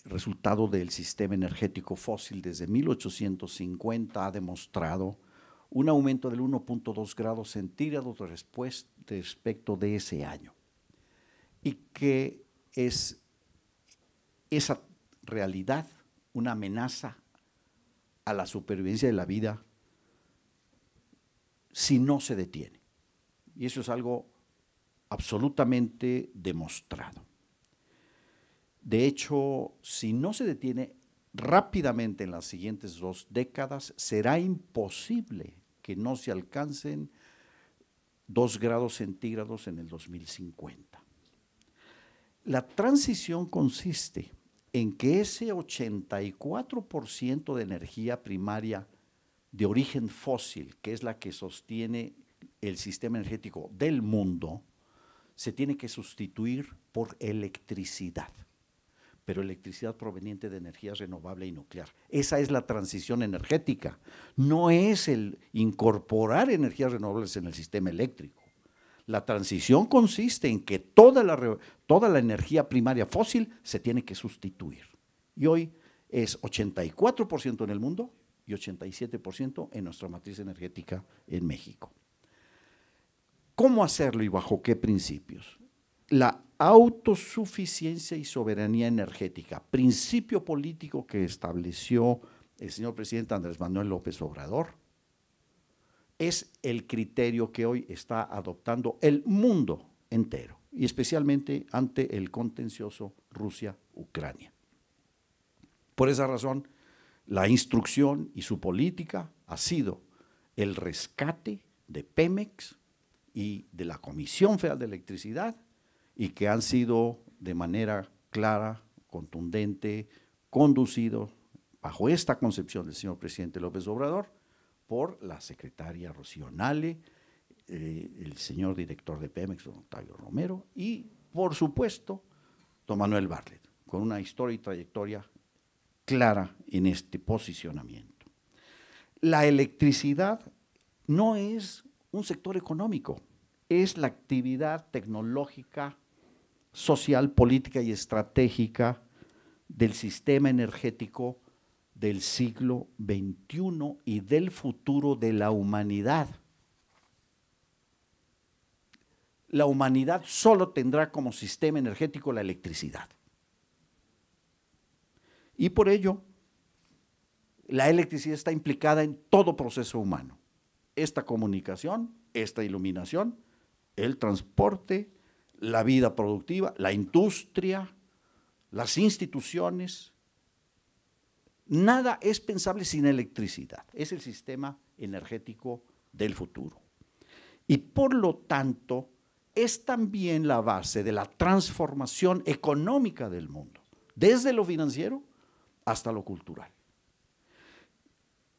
resultado del sistema energético fósil desde 1850 ha demostrado un aumento del 1.2 grados centígrados respecto de ese año, y que es esa realidad una amenaza a la supervivencia de la vida si no se detiene. Y eso es algo absolutamente demostrado. De hecho, si no se detiene rápidamente en las siguientes 2 décadas, será imposible que no se alcancen 2 grados centígrados en el 2050. La transición consiste en que ese 84% de energía primaria de origen fósil, que es la que sostiene el sistema energético del mundo, se tiene que sustituir por electricidad, pero electricidad proveniente de energía renovable y nuclear. Esa es la transición energética, no es el incorporar energías renovables en el sistema eléctrico. La transición consiste en que toda la energía primaria fósil se tiene que sustituir. Y hoy es 84% en el mundo y 87% en nuestra matriz energética en México. ¿Cómo hacerlo y bajo qué principios? La autosuficiencia y soberanía energética, principio político que estableció el señor presidente Andrés Manuel López Obrador, es el criterio que hoy está adoptando el mundo entero, y especialmente ante el contencioso Rusia-Ucrania. Por esa razón, la instrucción y su política ha sido el rescate de Pemex y de la Comisión Federal de Electricidad, y que han sido de manera clara, contundente, conducidos bajo esta concepción del señor presidente López Obrador por la secretaria Rocío Nale, el señor director de Pemex, don Octavio Romero, y por supuesto, don Manuel Bartlett, con una historia y trayectoria clara en este posicionamiento. La electricidad no es un sector económico, es la actividad tecnológica, social, política y estratégica del sistema energético del siglo XXI y del futuro de la humanidad. La humanidad solo tendrá como sistema energético la electricidad. Y por ello, la electricidad está implicada en todo proceso humano. Esta comunicación, esta iluminación, el transporte, la vida productiva, la industria, las instituciones. Nada es pensable sin electricidad. Es el sistema energético del futuro. Y por lo tanto, es también la base de la transformación económica del mundo, desde lo financiero hasta lo cultural.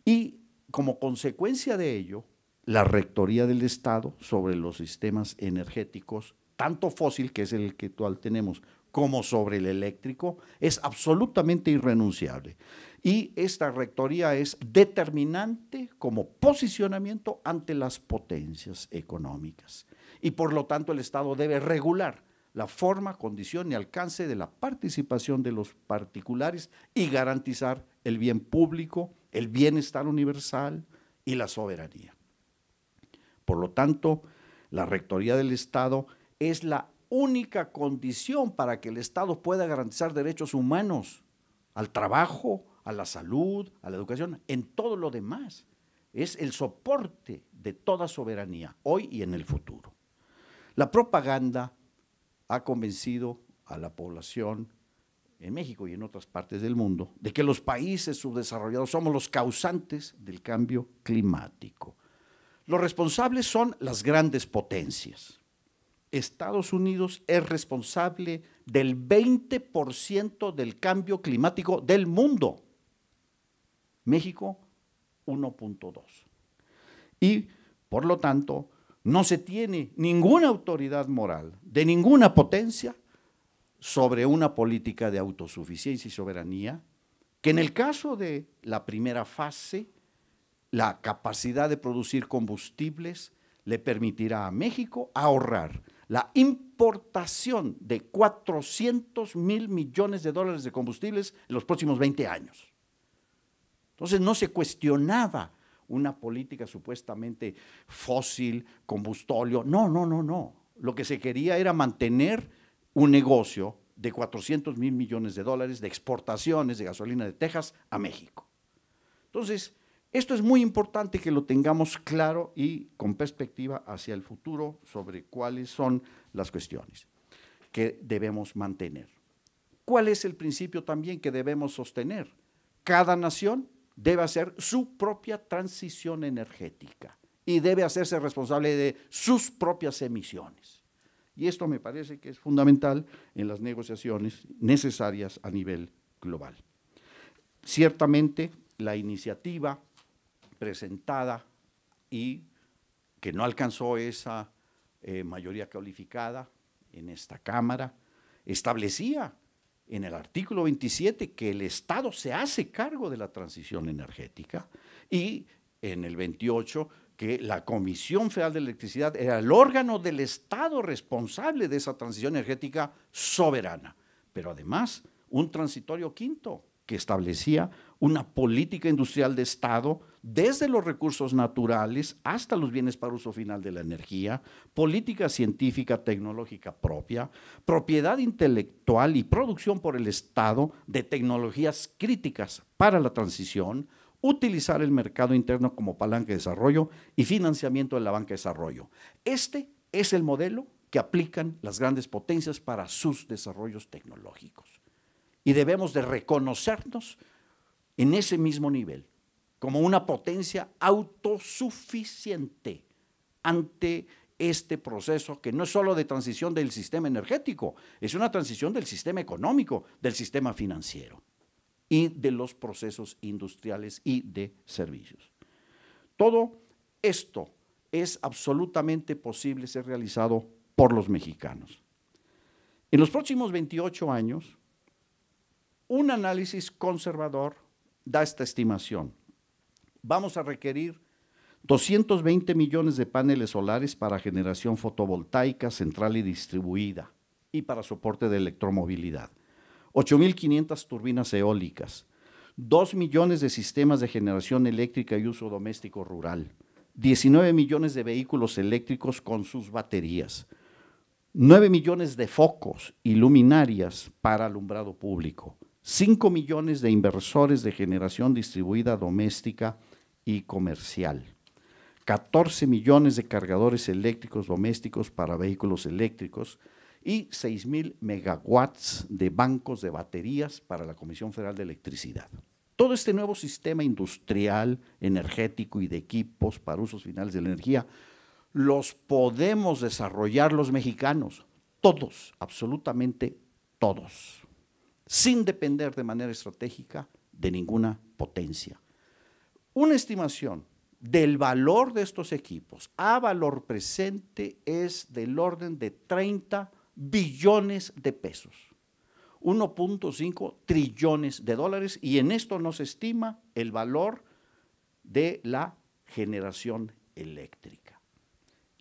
Y como consecuencia de ello, la Rectoría del Estado sobre los sistemas energéticos, tanto fósil, que es el que actual tenemos, como sobre el eléctrico, es absolutamente irrenunciable. Y esta rectoría es determinante como posicionamiento ante las potencias económicas. Y por lo tanto el Estado debe regular la forma, condición y alcance de la participación de los particulares y garantizar el bien público, el bienestar universal y la soberanía. Por lo tanto, la Rectoría del Estado es la única condición para que el Estado pueda garantizar derechos humanos al trabajo, a la salud, a la educación, en todo lo demás. Es el soporte de toda soberanía, hoy y en el futuro. La propaganda ha convencido a la población en México y en otras partes del mundo de que los países subdesarrollados somos los causantes del cambio climático. Los responsables son las grandes potencias. Estados Unidos es responsable del 20% del cambio climático del mundo. México, 1.2. Y, por lo tanto, no se tiene ninguna autoridad moral de ninguna potencia sobre una política de autosuficiencia y soberanía, que en el caso de la primera fase, la capacidad de producir combustibles le permitirá a México ahorrar la importación de 400,000 millones de dólares de combustibles en los próximos 20 años. Entonces no se cuestionaba una política supuestamente fósil, combustóleo, no. Lo que se quería era mantener un negocio de 400,000 millones de dólares de exportaciones de gasolina de Texas a México. Entonces, Esto es muy importante que lo tengamos claro y con perspectiva hacia el futuro sobre cuáles son las cuestiones que debemos mantener. ¿Cuál es el principio también que debemos sostener? Cada nación debe hacer su propia transición energética y debe hacerse responsable de sus propias emisiones. Y esto me parece que es fundamental en las negociaciones necesarias a nivel global. Ciertamente, la iniciativa presentada y que no alcanzó esa mayoría calificada en esta Cámara, establecía en el artículo 27 que el Estado se hace cargo de la transición energética y en el 28 que la Comisión Federal de Electricidad era el órgano del Estado responsable de esa transición energética soberana, pero además un transitorio quinto que establecía una política industrial de Estado desde los recursos naturales hasta los bienes para uso final de la energía, política científica tecnológica propia, propiedad intelectual y producción por el Estado de tecnologías críticas para la transición, utilizar el mercado interno como palanca de desarrollo y financiamiento de la banca de desarrollo. Este es el modelo que aplican las grandes potencias para sus desarrollos tecnológicos. Y debemos de reconocernos en ese mismo nivel, como una potencia autosuficiente ante este proceso que no es solo de transición del sistema energético, es una transición del sistema económico, del sistema financiero y de los procesos industriales y de servicios. Todo esto es absolutamente posible ser realizado por los mexicanos. En los próximos 28 años, un análisis conservador da esta estimación. Vamos a requerir 220 millones de paneles solares para generación fotovoltaica central y distribuida y para soporte de electromovilidad, 8.500 turbinas eólicas, 2 millones de sistemas de generación eléctrica y uso doméstico rural, 19 millones de vehículos eléctricos con sus baterías, 9 millones de focos y luminarias para alumbrado público, 5 millones de inversores de generación distribuida doméstica y comercial, 14 millones de cargadores eléctricos domésticos para vehículos eléctricos y 6.000 megawatts de bancos de baterías para la Comisión Federal de Electricidad. Todo este nuevo sistema industrial, energético y de equipos para usos finales de la energía los podemos desarrollar los mexicanos, todos, absolutamente todos, sin depender de manera estratégica de ninguna potencia. Una estimación del valor de estos equipos a valor presente es del orden de 30 billones de pesos, 1.5 trillones de dólares, y en esto no se estima el valor de la generación eléctrica.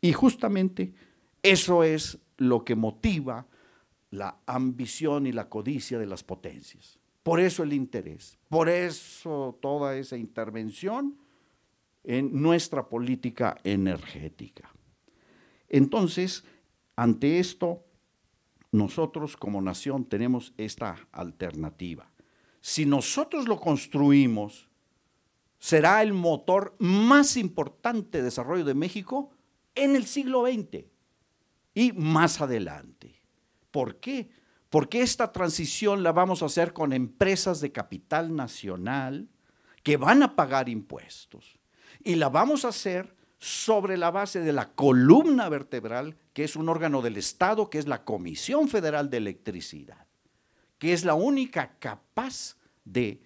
Y justamente eso es lo que motiva la ambición y la codicia de las potencias. Por eso el interés, por eso toda esa intervención en nuestra política energética. Entonces, ante esto, nosotros como nación tenemos esta alternativa. Si nosotros lo construimos, será el motor más importante de desarrollo de México en el siglo XX y más adelante. ¿Por qué? Porque esta transición la vamos a hacer con empresas de capital nacional que van a pagar impuestos y la vamos a hacer sobre la base de la columna vertebral, que es un órgano del Estado, que es la Comisión Federal de Electricidad, que es la única capaz de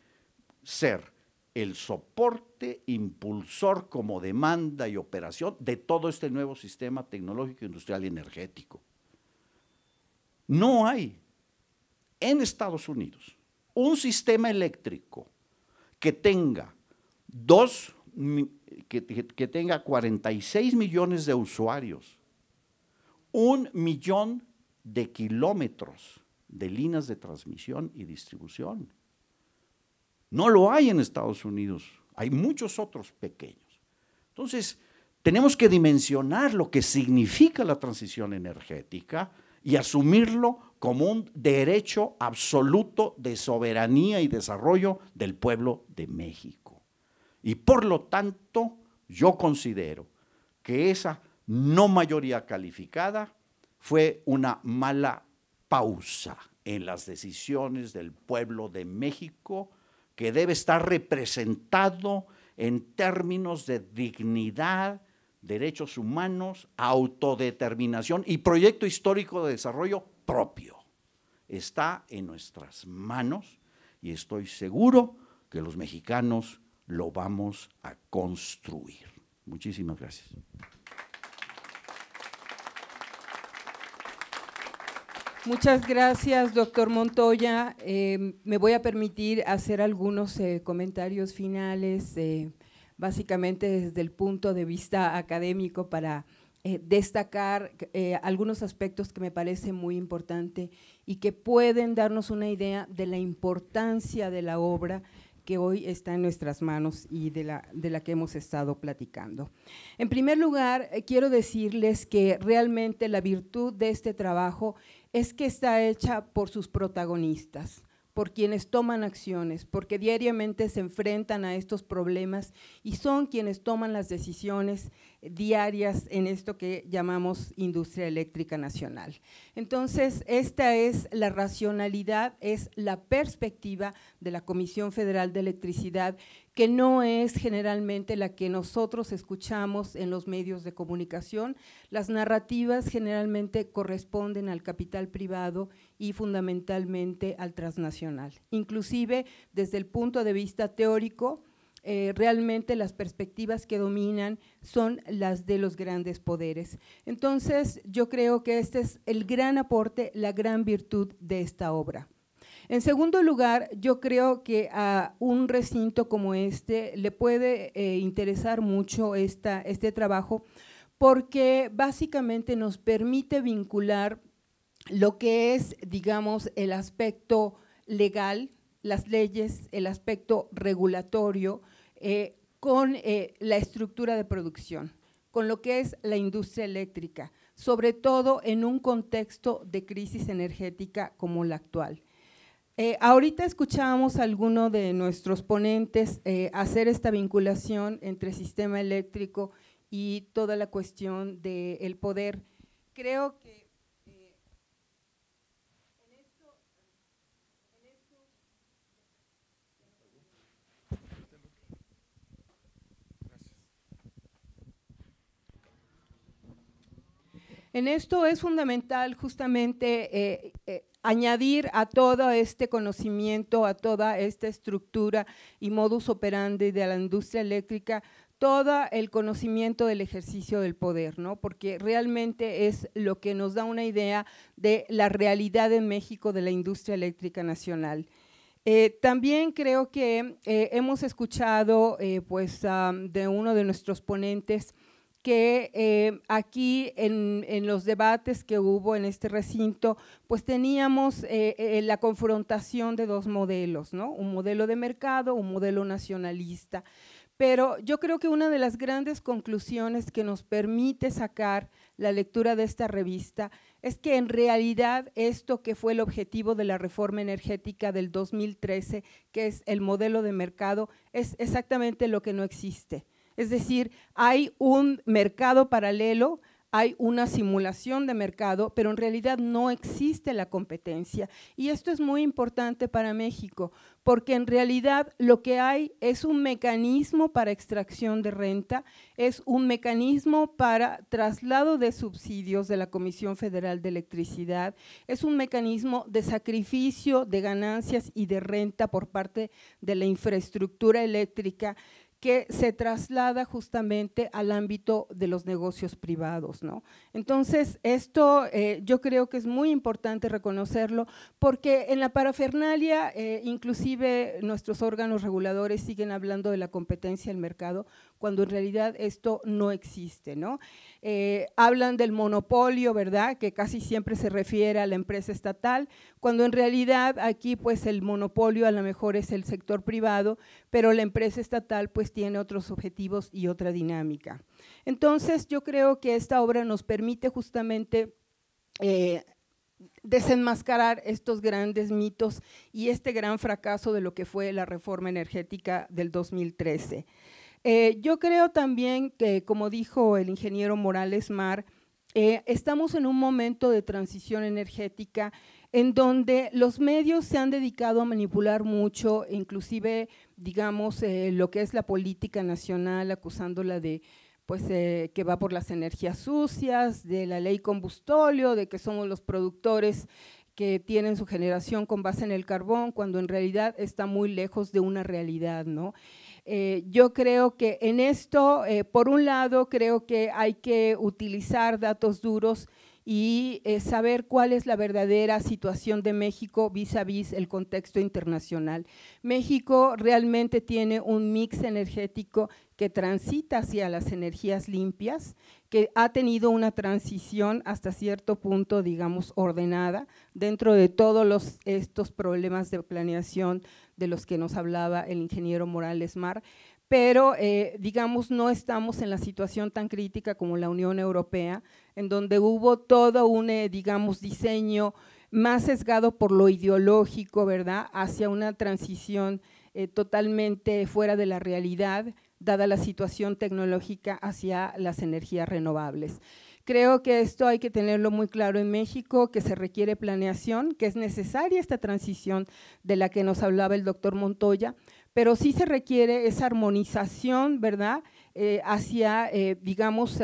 ser el soporte impulsor como demanda y operación de todo este nuevo sistema tecnológico, industrial y energético. No hay en Estados Unidos un sistema eléctrico que tenga que tenga 46 millones de usuarios, 1 millón de kilómetros de líneas de transmisión y distribución. No lo hay en Estados Unidos, hay muchos otros pequeños. Entonces, tenemos que dimensionar lo que significa la transición energética y asumirlo como un derecho absoluto de soberanía y desarrollo del pueblo de México. Y por lo tanto, yo considero que esa no mayoría calificada fue una mala pausa en las decisiones del pueblo de México, que debe estar representado en términos de dignidad, derechos humanos, autodeterminación y proyecto histórico de desarrollo propio. Está en nuestras manos y estoy seguro que los mexicanos lo vamos a construir. Muchísimas gracias. Muchas gracias, doctor Montoya. Me voy a permitir hacer algunos comentarios finales, básicamente desde el punto de vista académico, para destacar algunos aspectos que me parecen muy importantes y que pueden darnos una idea de la importancia de la obra que hoy está en nuestras manos y de la que hemos estado platicando. En primer lugar, quiero decirles que realmente la virtud de este trabajo es que está hecha por sus protagonistas, por quienes toman acciones, porque diariamente se enfrentan a estos problemas y son quienes toman las decisiones diarias en esto que llamamos industria eléctrica nacional. Entonces, esta es la racionalidad, es la perspectiva de la Comisión Federal de Electricidad, que no es generalmente la que nosotros escuchamos en los medios de comunicación. Las narrativas generalmente corresponden al capital privado y fundamentalmente al transnacional. Inclusive desde el punto de vista teórico, realmente las perspectivas que dominan son las de los grandes poderes. Entonces, yo creo que este es el gran aporte, la gran virtud de esta obra. En segundo lugar, yo creo que a un recinto como este le puede interesar mucho este trabajo, porque básicamente nos permite vincular lo que es, digamos, el aspecto legal, las leyes, el aspecto regulatorio, con la estructura de producción, con lo que es la industria eléctrica, sobre todo en un contexto de crisis energética como la actual. Ahorita escuchábamos a alguno de nuestros ponentes hacer esta vinculación entre sistema eléctrico y toda la cuestión del poder. Creo que en esto es fundamental justamente añadir a todo este conocimiento, a toda esta estructura y modus operandi de la industria eléctrica, todo el conocimiento del ejercicio del poder, ¿no? Porque realmente es lo que nos da una idea de la realidad en México de la industria eléctrica nacional. También creo que hemos escuchado de uno de nuestros ponentes que aquí en los debates que hubo en este recinto, pues teníamos la confrontación de dos modelos, ¿no? Un modelo de mercado, un modelo nacionalista. Pero yo creo que una de las grandes conclusiones que nos permite sacar la lectura de esta revista es que en realidad esto que fue el objetivo de la reforma energética del 2013, que es el modelo de mercado, es exactamente lo que no existe. Es decir, hay un mercado paralelo, hay una simulación de mercado, pero en realidad no existe la competencia. Y esto es muy importante para México, porque en realidad lo que hay es un mecanismo para extracción de renta, es un mecanismo para traslado de subsidios de la Comisión Federal de Electricidad, es un mecanismo de sacrificio de ganancias y de renta por parte de la infraestructura eléctrica, que se traslada justamente al ámbito de los negocios privados, ¿no? Entonces, esto yo creo que es muy importante reconocerlo, porque en la parafernalia, inclusive nuestros órganos reguladores siguen hablando de la competencia del mercado, cuando en realidad esto no existe, ¿no? Hablan del monopolio, ¿verdad?, que casi siempre se refiere a la empresa estatal, cuando en realidad aquí pues el monopolio a lo mejor es el sector privado, pero la empresa estatal pues tiene otros objetivos y otra dinámica. Entonces yo creo que esta obra nos permite justamente desenmascarar estos grandes mitos y este gran fracaso de lo que fue la reforma energética del 2013. Yo creo también que, como dijo el ingeniero Morales Mar, estamos en un momento de transición energética en donde los medios se han dedicado a manipular mucho, inclusive, digamos, lo que es la política nacional, acusándola de pues que va por las energías sucias, de la ley combustóleo, de que somos los productores que tienen su generación con base en el carbón, cuando en realidad está muy lejos de una realidad, ¿no? Yo creo que en esto, por un lado, creo que hay que utilizar datos duros y saber cuál es la verdadera situación de México vis a vis el contexto internacional. México realmente tiene un mix energético que transita hacia las energías limpias, que ha tenido una transición hasta cierto punto, digamos, ordenada, dentro de todos estos problemas de planeación de los que nos hablaba el ingeniero Morales Mar, pero digamos no estamos en la situación tan crítica como la Unión Europea, en donde hubo todo un, digamos, diseño más sesgado por lo ideológico, ¿verdad?, hacia una transición totalmente fuera de la realidad, dada la situación tecnológica hacia las energías renovables. Creo que esto hay que tenerlo muy claro en México, que se requiere planeación, que es necesaria esta transición de la que nos hablaba el doctor Montoya, pero sí se requiere esa armonización, ¿verdad?, hacia, digamos,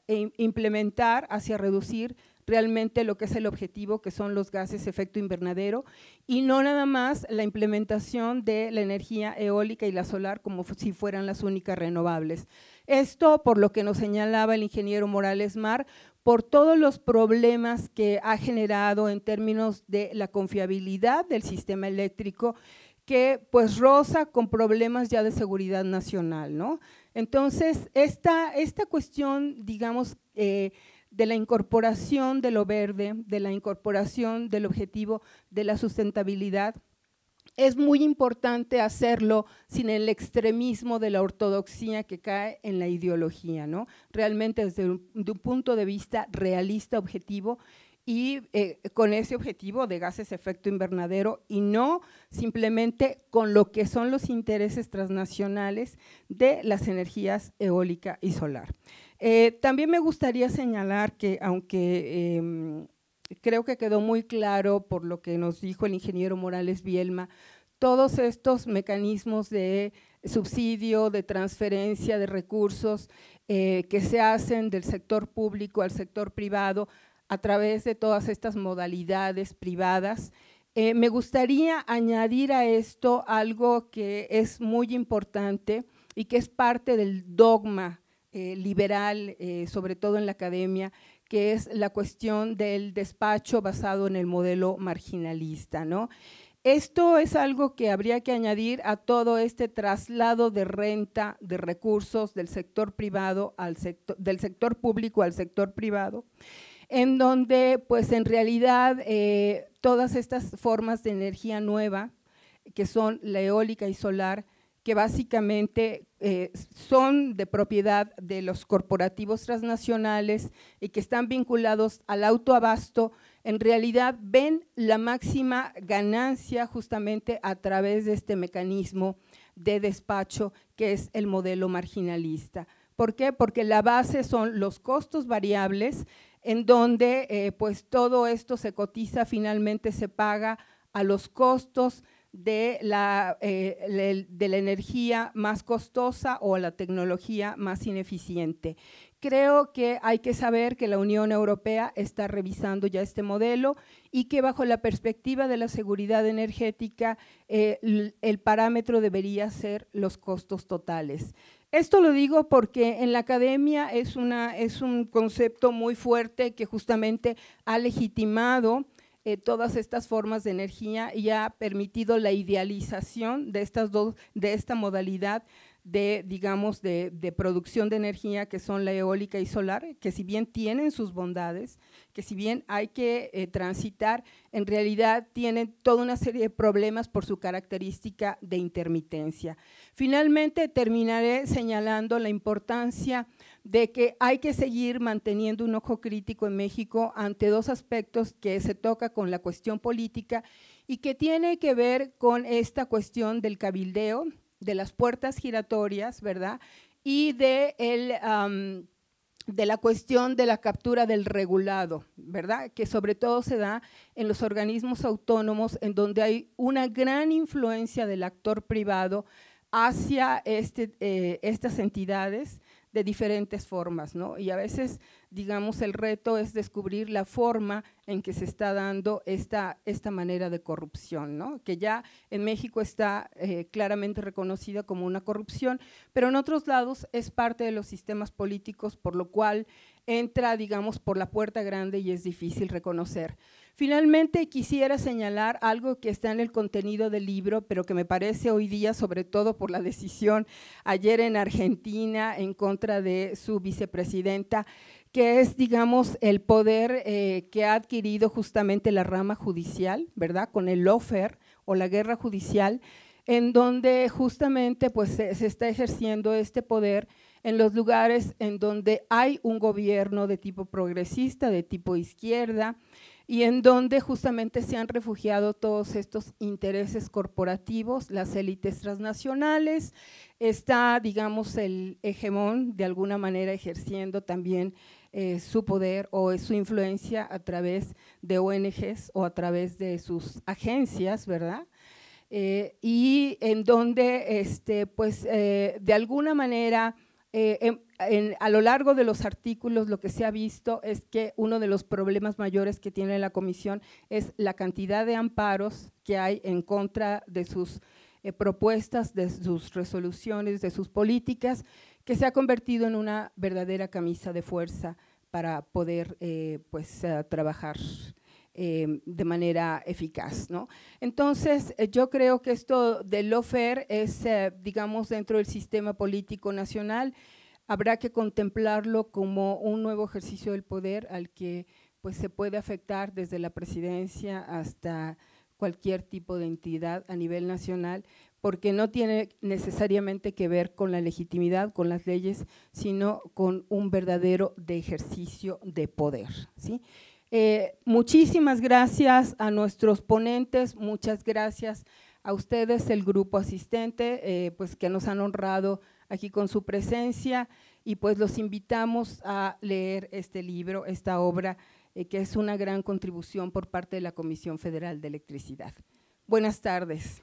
implementar, hacia reducir realmente lo que es el objetivo, que son los gases de efecto invernadero, y no nada más la implementación de la energía eólica y la solar como si fueran las únicas renovables. Esto, por lo que nos señalaba el ingeniero Morales Mar, por todos los problemas que ha generado en términos de la confiabilidad del sistema eléctrico, que pues roza con problemas ya de seguridad nacional, ¿no? Entonces, esta cuestión, digamos, de la incorporación de lo verde, de la incorporación del objetivo de la sustentabilidad, es muy importante hacerlo sin el extremismo de la ortodoxia que cae en la ideología, ¿no? Realmente desde un punto de vista realista, objetivo, y con ese objetivo de gases de efecto invernadero y no simplemente con lo que son los intereses transnacionales de las energías eólica y solar. También me gustaría señalar que aunque creo que quedó muy claro por lo que nos dijo el ingeniero Morales Bielma, todos estos mecanismos de subsidio, de transferencia de recursos que se hacen del sector público al sector privado a través de todas estas modalidades privadas, me gustaría añadir a esto algo que es muy importante y que es parte del dogma liberal, sobre todo en la academia, que es la cuestión del despacho basado en el modelo marginalista, ¿no? Esto es algo que habría que añadir a todo este traslado de renta de recursos del sector privado del sector público al sector privado, en donde pues en realidad todas estas formas de energía nueva, que son la eólica y solar, que básicamente son de propiedad de los corporativos transnacionales y que están vinculados al autoabasto, en realidad ven la máxima ganancia justamente a través de este mecanismo de despacho que es el modelo marginalista. ¿Por qué? Porque la base son los costos variables, en donde pues todo esto se cotiza, finalmente se paga a los costos de la energía más costosa o la tecnología más ineficiente. Creo que hay que saber que la Unión Europea está revisando ya este modelo y que bajo la perspectiva de la seguridad energética el parámetro debería ser los costos totales. Esto lo digo porque en la academia es un concepto muy fuerte que justamente ha legitimado todas estas formas de energía y ha permitido la idealización de esta modalidad digamos, de producción de energía, que son la eólica y solar, que si bien tienen sus bondades, que si bien hay que transitar, en realidad tienen toda una serie de problemas por su característica de intermitencia. Finalmente, terminaré señalando la importancia de que hay que seguir manteniendo un ojo crítico en México ante dos aspectos que se toca con la cuestión política y que tiene que ver con esta cuestión del cabildeo, de las puertas giratorias, ¿verdad? Y de la cuestión de la captura del regulado, ¿verdad? Que sobre todo se da en los organismos autónomos, en donde hay una gran influencia del actor privado hacia estas entidades de diferentes formas, ¿no? Y a veces, digamos, el reto es descubrir la forma en que se está dando esta manera de corrupción, ¿no? Que ya en México está claramente reconocida como una corrupción, pero en otros lados es parte de los sistemas políticos, por lo cual entra, digamos, por la puerta grande y es difícil reconocer. Finalmente, quisiera señalar algo que está en el contenido del libro, pero que me parece hoy día, sobre todo por la decisión ayer en Argentina en contra de su vicepresidenta, que es, digamos, el poder que ha adquirido justamente la rama judicial, ¿verdad?, con el lawfare o la guerra judicial, en donde justamente pues, se está ejerciendo este poder en los lugares en donde hay un gobierno de tipo progresista, de tipo izquierda, y en donde justamente se han refugiado todos estos intereses corporativos, las élites transnacionales, está, digamos, el hegemón de alguna manera ejerciendo también su poder o su influencia a través de ONGs o a través de sus agencias, ¿verdad? Y en donde, pues, de alguna manera, a lo largo de los artículos lo que se ha visto es que uno de los problemas mayores que tiene la comisión es la cantidad de amparos que hay en contra de sus propuestas, de sus resoluciones, de sus políticas, que se ha convertido en una verdadera camisa de fuerza para poder pues, trabajar de manera eficaz, ¿no? Entonces, yo creo que esto del lawfare es, digamos, dentro del sistema político nacional, habrá que contemplarlo como un nuevo ejercicio del poder al que pues, se puede afectar desde la presidencia hasta cualquier tipo de entidad a nivel nacional, porque no tiene necesariamente que ver con la legitimidad, con las leyes, sino con un verdadero ejercicio de poder, ¿sí? Muchísimas gracias a nuestros ponentes, muchas gracias a ustedes, el grupo asistente, pues que nos han honrado aquí con su presencia y pues los invitamos a leer este libro, esta obra, que es una gran contribución por parte de la Comisión Federal de Electricidad. Buenas tardes.